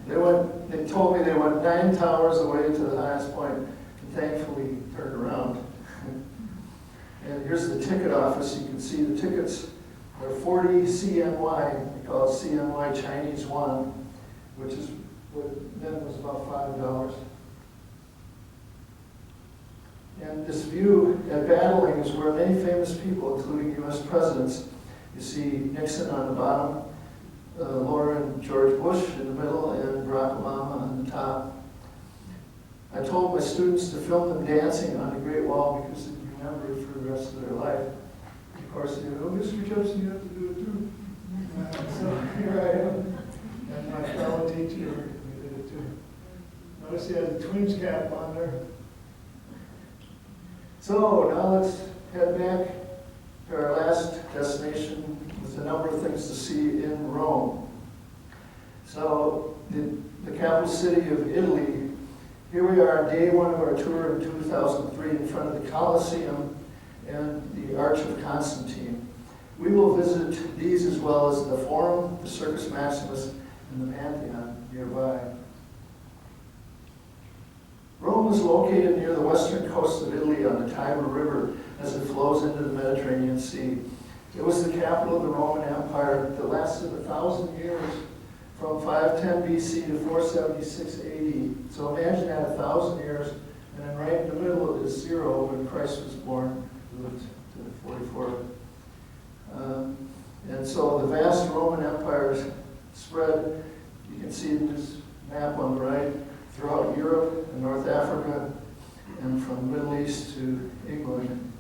They told me they went 9 towers away to the highest point, and thankfully turned around. And here's the ticket office. You can see the tickets are 40 CNY. We call it CNY Chinese yuan, which is what then was about $5. And this view at Battling is where many famous people, including U.S. presidents, you see Nixon on the bottom, Laura and George Bush in the middle, and Barack Obama on the top. I told my students to film them dancing on the Great Wall because they'd remember it for the rest of their life. Of course, they go, "Oh, Mr. Jepson, you have to do it too." So here I am, and my fellow teacher, we did it too. Notice he has a twins cap on there. So now let's head back to our last destination with a number of things to see in Rome. So the capital city of Italy, here we are on day 1 of our tour in 2003 in front of the Colosseum and the Arch of Constantine. We will visit these as well as the Forum, the Circus Maximus, and the Pantheon nearby. Rome is located near the western coast of Italy on the Tiber River as it flows into the Mediterranean Sea. It was the capital of the Roman Empire that lasted 1,000 years, from 510 BC to 476 AD. So imagine that, 1,000 years, and then right in the middle is 0 when Christ was born, to 44. And so the vast Roman Empire spread. You can see this map on the right, throughout Europe and North Africa, and from the Middle East to England.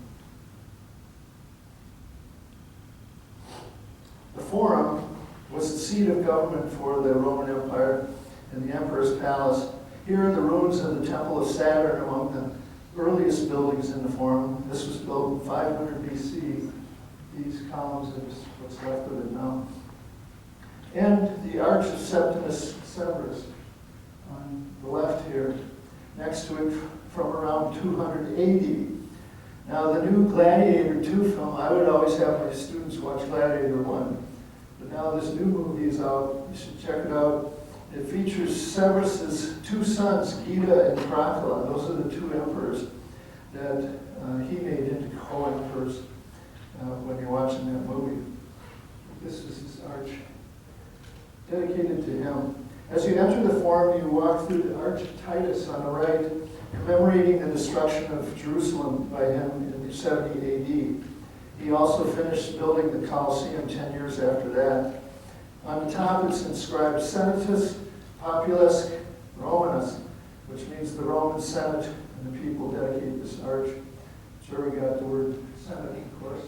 The Forum was the seat of government for the Roman Empire and the Emperor's Palace. Here are the ruins of the Temple of Saturn, among the earliest buildings in the Forum. This was built in 500 BC. These columns are just what's left of it now. And the Arch of Septimus Severus on the left here, next to it from around 200 AD. Now the new Gladiator 2 film, I would always have my students watch Gladiator 1. But now this new movie is out, you should check it out. It features Severus's two sons, Geta and Procula. Those are the two emperors that he made into co-emperors when you're watching that movie. This is his arch, dedicated to him. As you enter the Forum, you walk through the Arch of Titus on the right, commemorating the destruction of Jerusalem by him in 70 AD. He also finished building the Colosseum 10 years after that. On the top it's inscribed Senatus Populus Romanus, which means the Roman Senate, and the people dedicate this arch. That's where we got the word Senate, of course.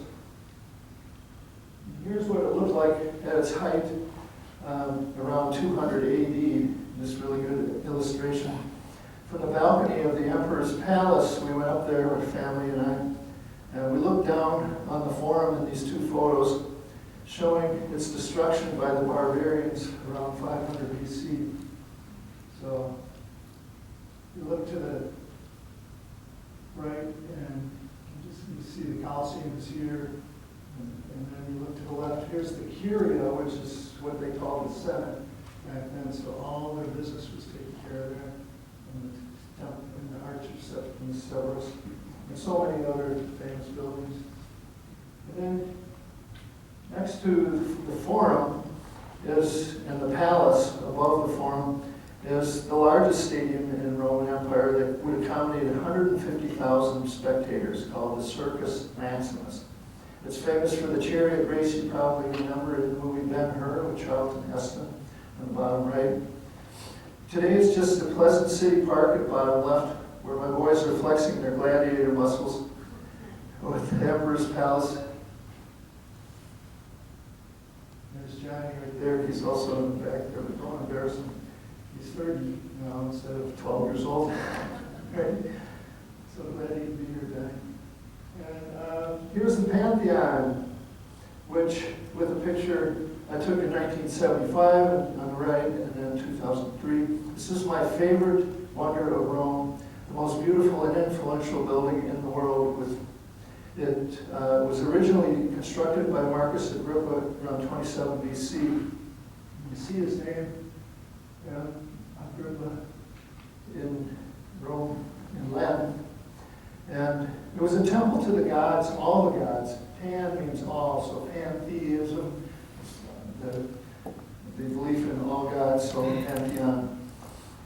Here's what it looked like at its height around 200 AD. This really good illustration. From the balcony of the Emperor's Palace, we went up there, our family and I, and we looked down on the Forum in these two photos showing its destruction by the barbarians around 500 BC. So you look to the right and you see the Colosseum is here, and then you look to the left. Here's the Curia, which is what they called the Senate back then. So all their business was taken care of there. In the Arch of Septimus Severus, and so many other famous buildings. And then next to the Forum is, and the palace above the Forum, is the largest stadium in the Roman Empire that would accommodate 150,000 spectators, called the Circus Maximus. It's famous for the chariot race you probably remember in the movie Ben-Hur with Charlton Heston on the bottom right. Today it's just the Pleasant City Park at bottom left, where my boys are flexing their gladiator muscles with the Emperor's Palace. There's Johnny right there. He's also in the back there, but don't embarrass him. He's 30 now instead of 12 years old. Right? So glad he could be here, Johnny. And here's the Pantheon, which, with a picture I took in 1975 on the right, and then 2003. This is my favorite wonder of Rome, the most beautiful and influential building in the world. It was originally constructed by Marcus Agrippa around 27 BC. You see his name, Agrippa, in Rome, in Latin. And it was a temple to the gods, all the gods. Pan means all, so pantheism. The belief in all gods, so Pantheon.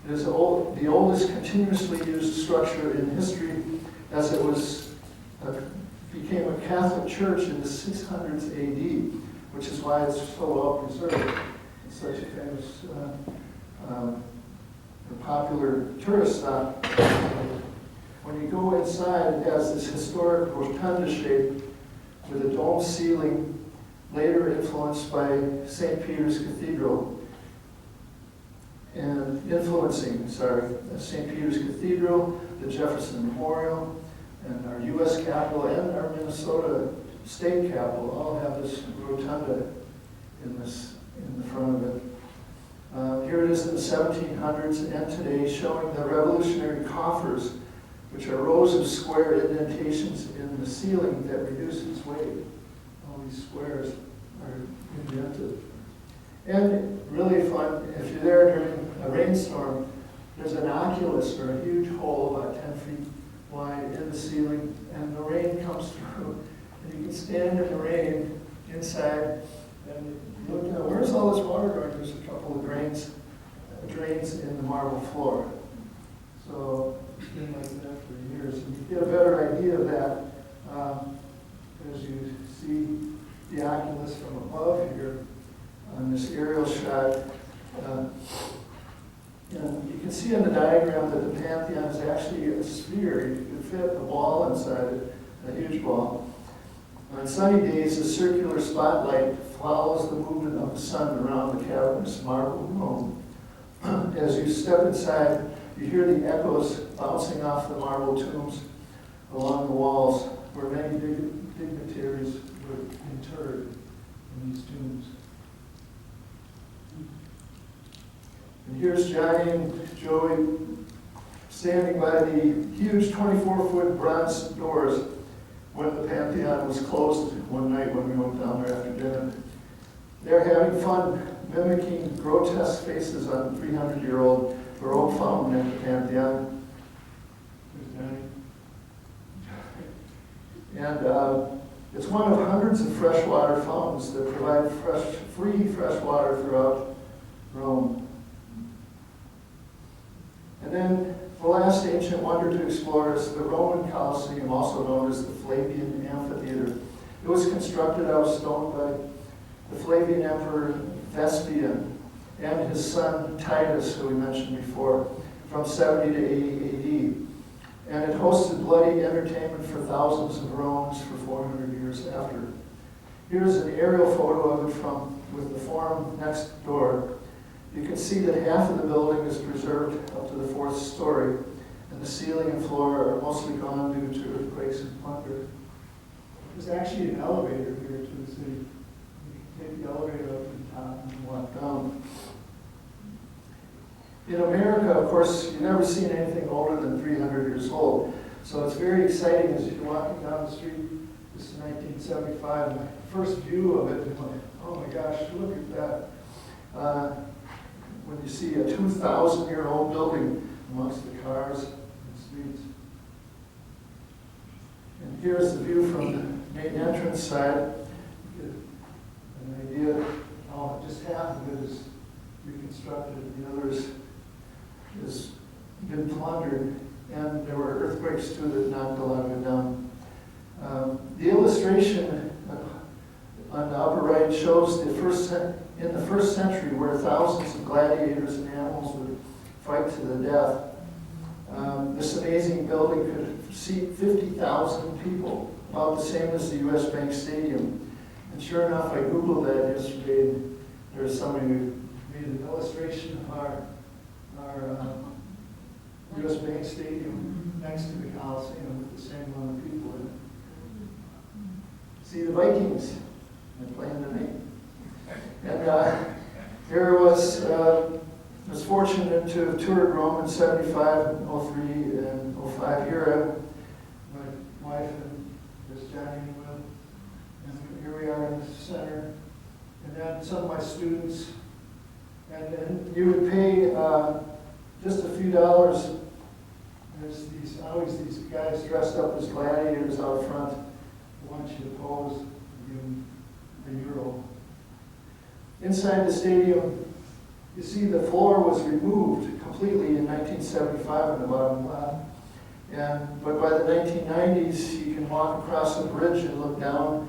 It is the oldest continuously used structure in history, as it became a Catholic church in the 600s AD, which is why it's so well preserved. It's such a famous, popular tourist stop. When you go inside, it has this historic rotunda shape with a dome ceiling, later influenced by St. Peter's Cathedral, influencing St. Peter's Cathedral, the Jefferson Memorial, and our U.S. Capitol and our Minnesota State Capitol all have this rotunda in the front of it. Here it is in the 1700s and today, showing the Revolutionary coffers, which are rows of square indentations in the ceiling that reduce its weight. All these squares are indented. And really fun, if you're there during a rainstorm, there's an oculus, or a huge hole about 10 feet wide in the ceiling, and the rain comes through, and you can stand in the rain inside, and you look down, where's all this water going? There's a couple of drains in the marble floor. So it's been like that for years, and you get a better idea of that as you see the oculus from above here on this aerial shot. And you can see in the diagram that the Pantheon is actually a sphere. You could fit a ball inside it, a huge ball. On sunny days, a circular spotlight follows the movement of the sun around the cavernous marble dome. As you step inside, you hear the echoes bouncing off the marble tombs along the walls, where many dignitaries were interred in these tombs. And here's Johnny and Joey standing by the huge 24-foot bronze doors when the Pantheon was closed one night when we went down there after dinner. They're having fun mimicking grotesque faces on the 300-year-old Baroque fountain at the Pantheon. And it's one of hundreds of freshwater fountains that provide free fresh water throughout Rome. And then the last ancient wonder to explore is the Roman Colosseum, also known as the Flavian Amphitheater. It was constructed out of stone by the Flavian Emperor Vespasian and his son Titus, who we mentioned before, from 70 to 80 AD. And it hosted bloody entertainment for thousands of Romans for 400 years after. Here's an aerial photo of it with the forum next door. You can see that half of the building is preserved up to the 4th story, and the ceiling and floor are mostly gone due to earthquakes and plunder. There's actually an elevator here to the city. You can take the elevator up to the top and walk down. In America, of course, you've never seen anything older than 300 years old. So it's very exciting as you're walking down the street. This is 1975. My first view of it, I'm like, oh my gosh, look at that. When you see a 2,000-year-old building amongst the cars and streets. And here's the view from the main entrance side. You get an idea of how just half of it is reconstructed, and the other has been plundered. And there were earthquakes too that knocked a lot of it down. The illustration on the upper right shows in the first century where thousands of gladiators and animals would fight to the death. This amazing building could seat 50,000 people, about the same as the US Bank Stadium. And sure enough, I Googled that yesterday, and there was somebody who made an illustration of our US Bank Stadium next to the Colosseum with the same amount of people in it. See the Vikings, they're playing tonight. And here was fortunate to have toured Rome in 75, 03, and 05. Here my wife and this Johnny with, and here we are in the center. And then some of my students, and you would pay just a few dollars. There's always these guys dressed up as gladiators out front who want you to pose and give them €1. Inside the stadium, you see the floor was removed completely in 1975 in the bottom left. But by the 1990s, you can walk across the bridge and look down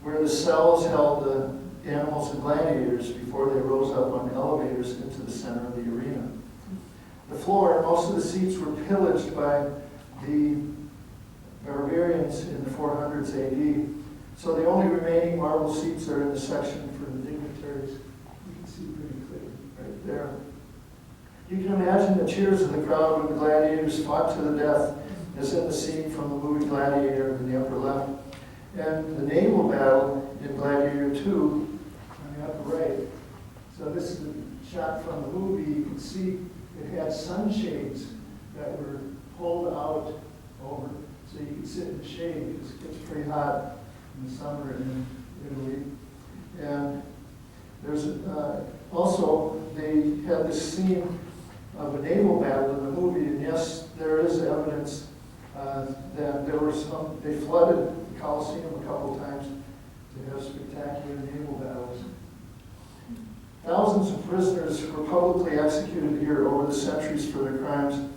where the cells held the animals and gladiators before they rose up on elevators into the center of the arena. The floor, most of the seats were pillaged by the barbarians in the 400s AD. So the only remaining marble seats are in the section for the dignitaries. You can see pretty clearly right there. You can imagine the cheers of the crowd when the gladiators fought to the death, as in the scene from the movie Gladiator in the upper left. And the naval battle in Gladiator 2 on the upper right. So this is a shot from the movie. You can see it had sunshades that were pulled out over, so you could sit in the shade because it gets pretty hot in the summer in Italy. And there's also, they had this scene of a naval battle in the movie, and yes, there is evidence that there were they flooded the Colosseum a couple times to have spectacular naval battles. Thousands of prisoners were publicly executed here over the centuries for their crimes,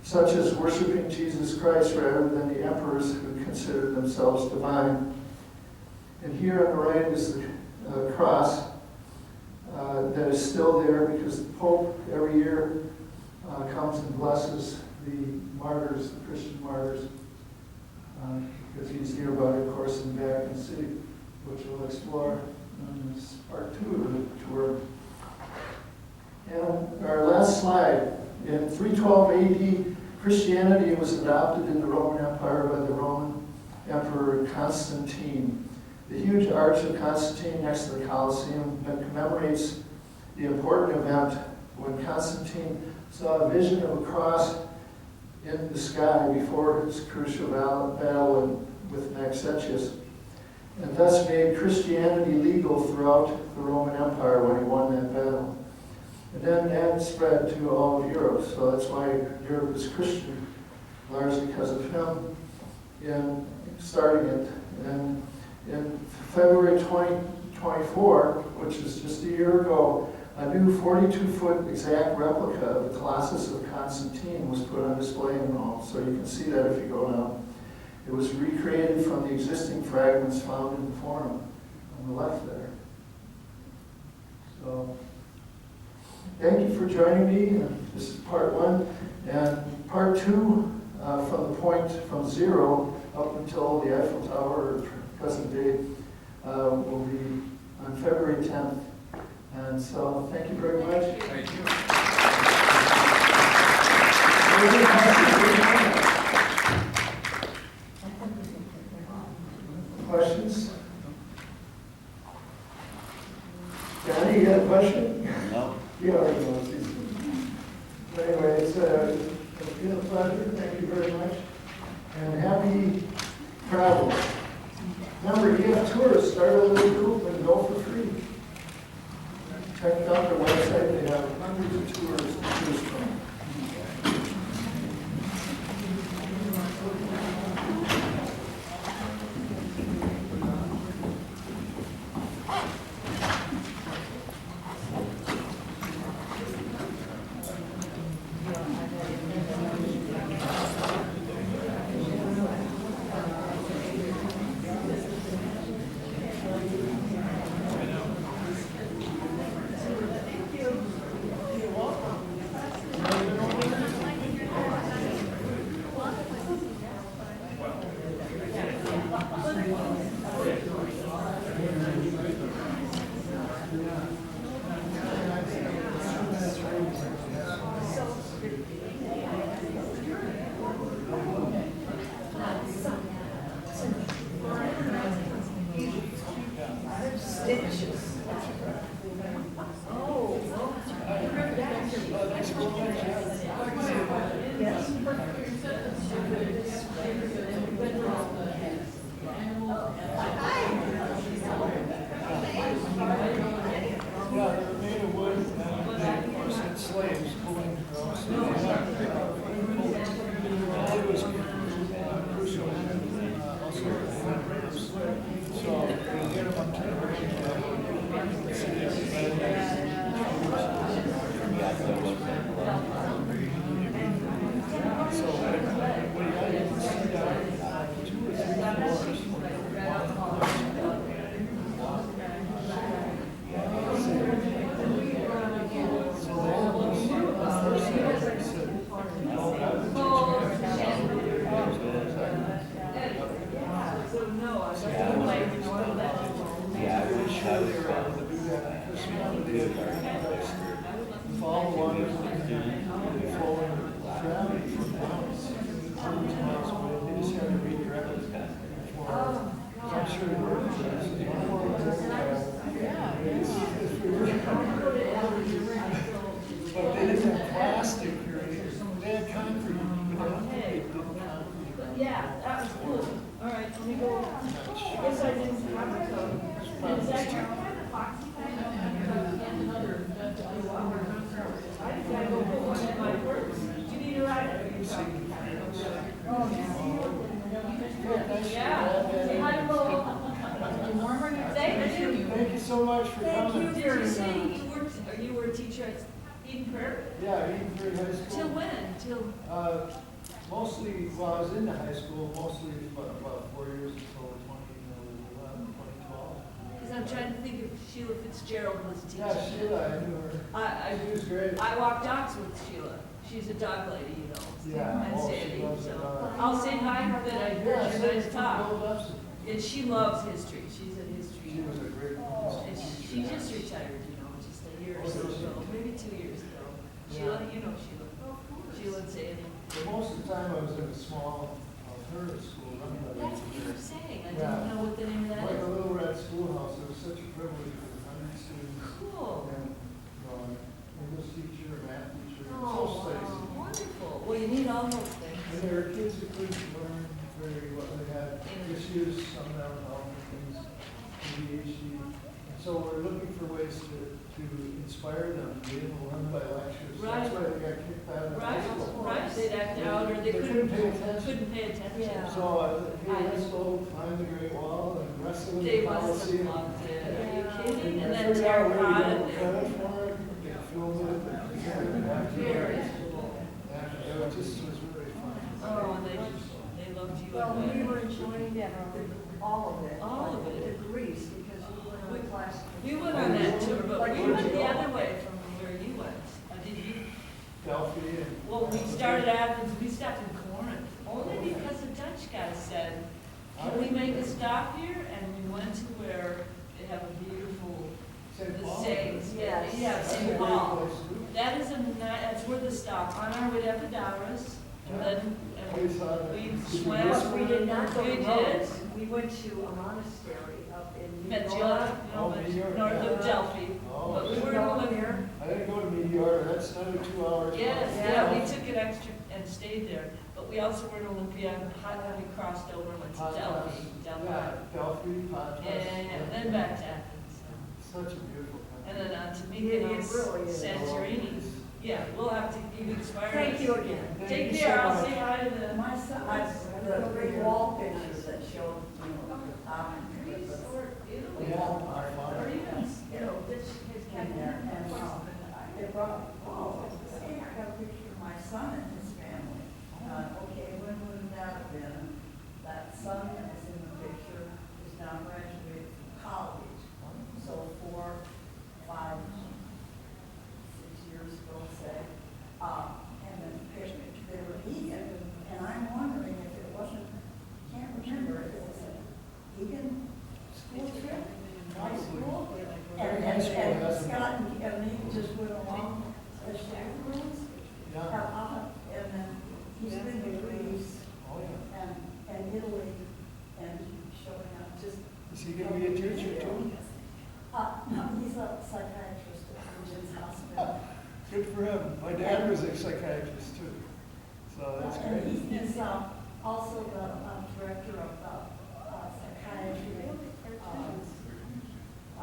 such as worshiping Jesus Christ rather than the emperors who considered themselves divine. And here on the right is the cross that is still there because the Pope every year comes and blesses the martyrs, the Christian martyrs, because he's nearby, of course, in Vatican City, which we'll explore in this part 2 of the tour. And our last slide. In 312 AD, Christianity was adopted in the Roman Empire by the Roman Emperor Constantine. The huge arch of Constantine next to the Colosseum commemorates the important event when Constantine saw a vision of a cross in the sky before his crucial battle with Maxentius, and thus made Christianity legal throughout the Roman Empire when he won that battle. And then that spread to all of Europe, so that's why Europe is Christian, largely because of him in starting it. And in February 2024, which is just a year ago, a new 42-foot exact replica of the Colossus of Constantine was put on display in Rome, so you can see that if you go now. It was recreated from the existing fragments found in the Forum on the left there. So, thank you for joining me. This is part 1. And part 2, from the point from 0 up until the Eiffel Tower, or present day, will be on February 10th. And so, thank you very much. Thank you. Questions? Johnny, you got a question? No. You already know. Anyway, it's been a pleasure. Thank you very much. And happy travels. Remember, you have tours. Start a little group and go for free. Check out their website. They have hundreds of tours to choose from. Thank you so much for coming. Did you say you were a teacher at Eden Prairie? Yeah, Eden Prairie High School. Till when? Till Mostly, well, I was in the high school, mostly about 4 years until 2011, 2012. because I'm trying to think if Sheila Fitzgerald was a teacher. Yeah, Sheila, I knew her. She was great. I walked dogs with Sheila. she's a dog lady, you know. Yeah, And oh, she Sandy, loves so it, I'll say hi that I heard your nice talk. loves it. And she loves history, she's a history. She was a great And history she just retired, you know, just a year or so ago, maybe 2 years ago. Sheila, you know Sheila. Sheila and Sandy. But most of the time I was in a small alternative school run by the That's what you were saying, I Yeah. didn't know what the name of that Like a is. little red schoolhouse, it was such a privilege for the 100 students. Cool. And, English teacher, math teacher, Oh, social wow, studies. wonderful. Well, you need all those And things. there were kids who couldn't learn very well, they had issues, some mental health things, ADHD. And so we're looking for ways to inspire them to be able to learn by lectures. Right. That's why they got kicked out of high Right, school. right, they'd act out, or they couldn't pay attention. couldn't pay attention. Yeah. So, hey, let's go climb the Great Wall and wrestle in They the must have Colosseum. loved it, are you Yeah. kidding? And I then figured out a way to terracotta. get credit for it, get filmed it, and Very cool. it just was really fun. Oh, and they loved you. Well, and we that. were enjoying all of it. All of it. To Greece, because we went on a class. We went on that tour, but Like, we where'd went you the go? other way from where you went. Did you? Delphi and. Well, we started Athens, we stopped in Corinth, only because the Dutch guy said, can we make a stop here? And we went to where they have a beautiful, St. the Paul. Saints. Yes. Yeah, That's a St. great Paul. place to do it. That is that's where the stop, on our way to Epidaurus, and then, We saw that. we Did you swam. miss We did not go We to did. Rhodes. We went to a monastery up in Meteora, Oh, Meteora, north yeah. of Delphi. Oh. But we were Go going there. I didn't go to Meteora, that's another 2 hours. Yes, Yeah. yeah, we took it extra and stayed there, but we also were in Olympia, and we crossed over and went to Delphi, Yeah, Delphi. Delphi, Patras. And then back to Athens, so. Such a beautiful country. And then on to It Mykonos, really is. Santorini. Yeah, we'll have to be inspired. Thank you again. Thank Take you care, so I'll much. say hi to the. My son, the Great Wall pictures that showed, Greece or Italy. Yeah, our Or father. even, you know, this is in kind there, and of. they brought, oh, hey, I got a picture of my son and his family. Okay, when would that have been? That son that was in the picture is now graduated from college. So 4, 5, 6 years ago, say. And then they were vegan, and I'm wondering if it wasn't, can't remember if it was a vegan school trip, high school. And High school has them. Scott and me just went along as chaperones. Yeah. And then he's been to Greece Oh, yeah. and Italy and showing up just. Is he gonna be a teacher too? No, he's a psychiatrist at Virgin's Hospital. Good for him. My dad was a psychiatrist too, so that's And great. he's also the director of psychiatry. I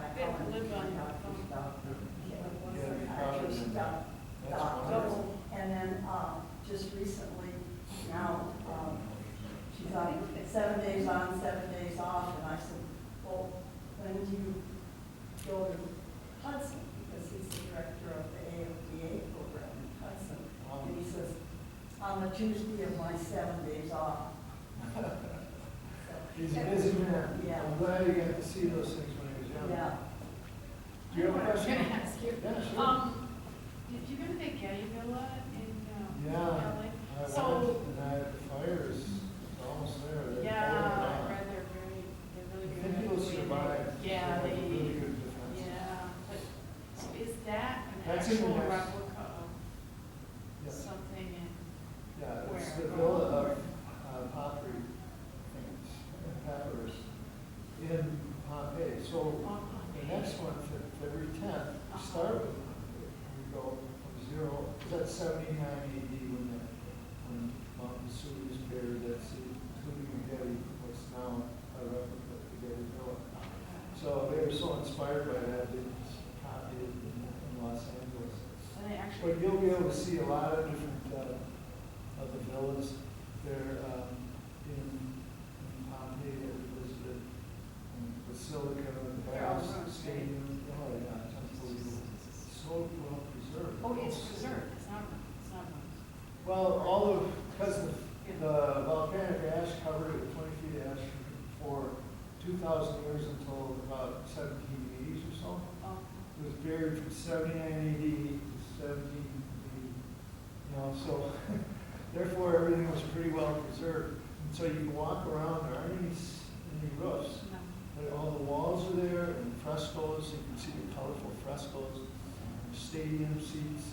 Live on your psychiatrist, doctor. And then just recently, now, she's on 7 days on, 7 days off, and I said, well, when do you go to Hudson? Because he's the director of the AODA program in Hudson. And he says, on the Tuesday of my 7 days off. He's a busy man. Yeah. I'm glad he got to see those things when he was young. Yeah. Do you have a I was question? gonna ask you. Yeah, sure. Did you go to the Getty Villa in, Yeah, LA? I went, So, and the fires, it's almost there. They're yeah, falling I down. read they're really I good. think he'll survive. Yeah, They have they, Really good defense. yeah, but, so is that an That's in the actual next- replica of Yeah. something in, Yeah, it's Where? the villa of Pottery, I think it's Epidaurus, in Pompeii. So the next one, February 10th, we start with Pompeii. We go from 0, that's 79 AD when Mount Vesuvius buried that city, including the Getty, what's now a replica of the Getty Villa. So they were so inspired by that, they just copied it in Los Angeles. and they actually. But you'll be able to see a lot of different of the villas there in Pompeii that we visited, Basilica, the Baths, Stadium. Oh yeah, it's unbelievable. So well preserved. Oh, it's preserved, it's not ruined. Well, all of, because the volcanic ash covered it, 20 feet of ash for 2,000 years until about 1780s or so. Oh, It was buried from 79 AD to 1780. So therefore, everything was pretty well preserved. And so you can walk around, there aren't any roofs, No. but all the walls are there and frescoes, you can see the colorful frescoes, stadium seats.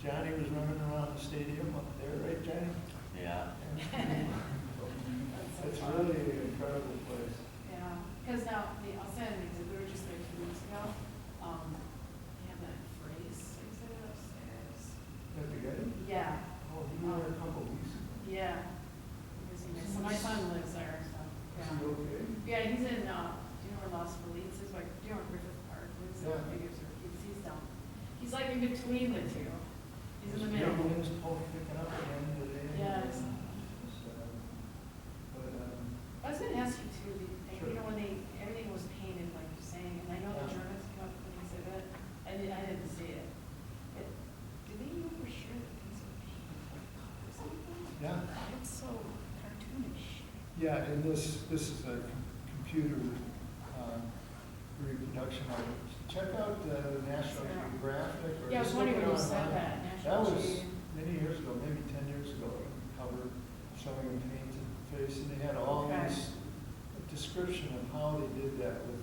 Johnny was running around the stadium up there, right, Johnny? Yeah. It's really an incredible place. Yeah, because now, I'll send an exhibit, we were just there 2 weeks ago. They have that phrase exhibit upstairs. At the Getty? Yeah, Oh, you were there a couple weeks ago. yeah. So my son lives there, so, Is yeah. he okay? Yeah, he's in, do you know where Las Feliz is, like, do you know where Griffith Park is? Yeah. Maybe it's, he's down, he's like in between the two. He's in the Big middle. wings picking up at the end of the day. Yeah, it's- But, I was gonna ask you too, Sure. you know, when everything was painted, like you're saying, and I know the Yeah. Germans came up with an exhibit, I didn't see it. But do they know for sure that things are painted like colors and things? yeah, It's so cartoonish. yeah, and this is a computer reproduction of it. Check out National Geographic. Or Yeah, I was just wondering look when you it said online. that, That National was Geographic. many years ago, maybe 10 years ago, cover showing a painted face, and they had all Okay. this description of how they did that with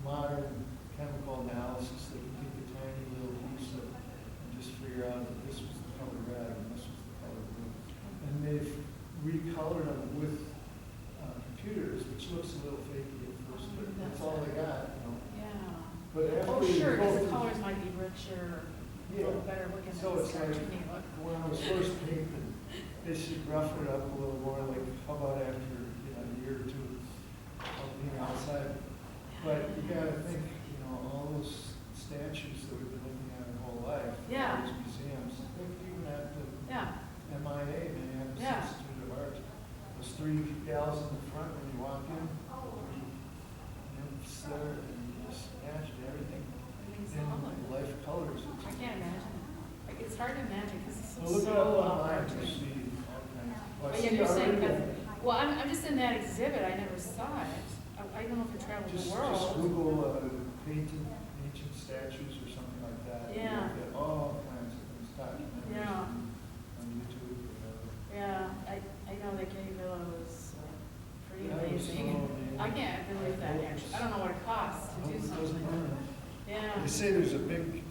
modern chemical analysis. They could take a tiny little piece of and just figure out that this was the color red and this was the color blue. And they've recolored them with computers, which looks a little fakey at first, but that's all they got, you know. Yeah. But after Oh, you sure, go because the through- colors might be richer, a Yeah. little better looking than So this it's like, cartoony look. when I was first painting, they should rough it up a little more, like, how about after, a year or two of being outside? But you gotta think, all those statues that we've been looking at our whole life. Yeah. Those museums, think even at the Yeah, MIA, they have the Yeah. Institute of Art. Those 3 gals in the front when you walk in, nymphs there, and you just imagine everything everything's in lovely. life colors. I can't imagine. Like, it's hard to imagine because it's so Well, look it up so online to cartoony. see all kinds. Well, I But yeah, see you're saying already that, well, I'm just in that exhibit, I never saw it. I don't know if it traveled Just the world. Google painted ancient statues or something like that. Yeah. You get all kinds of things, documentaries Yeah. on YouTube or whatever. Yeah, I know that Getty Villa was pretty That was so amazing. amazing. I can't believe that, actually. I don't know what it costs to Hope do it doesn't something. burn. Yeah. They say there's a big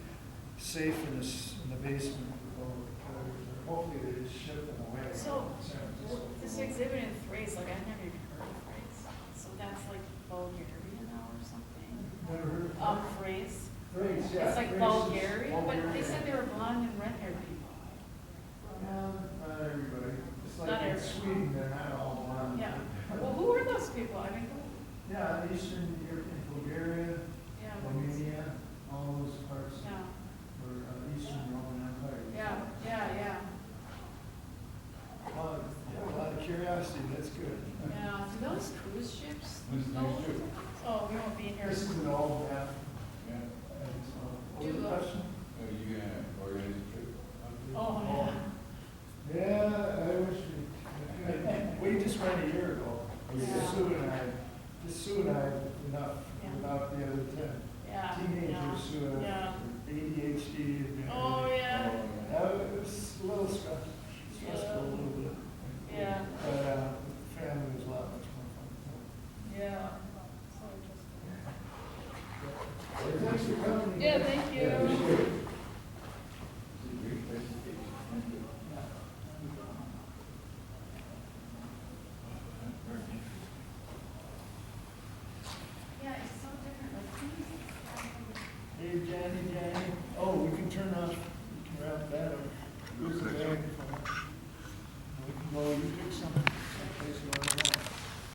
safe in the basement with gold. Hopefully they just ship them away. So, San Francisco. this exhibit in Thrace, like, I've never even heard of Thrace. So that's like Bulgaria now or something? Never heard of Thrace. Thrace, yeah. It's like Thrace is Bulgaria, but they Bulgaria. said they were blonde and red-haired people. Not everybody. It's Not like in everybody. Sweden, they're not all blonde. Yeah. Well, who are those people? I mean, Yeah, Eastern Europe, Bulgaria, yeah. Romania, all those parts Yeah, were Eastern Roman Empire. yeah. A lot of curiosity, that's good. Yeah, do those cruise ships? This is go- nice too. Oh, we won't be in here. This is an old map. Yeah. What was the question? You gonna organize a trip? Oh, yeah. Yeah, I wish we just went a year ago. Yeah. Sue and I, enough, Yeah. without the other 10. Yeah. Teenagers, Sue had Yeah. ADHD. and- Oh, yeah. It was a little stressful a little bit. Yeah. But the family was a lot much more fun. Yeah. So interesting. Thanks for coming. Yeah, thank you.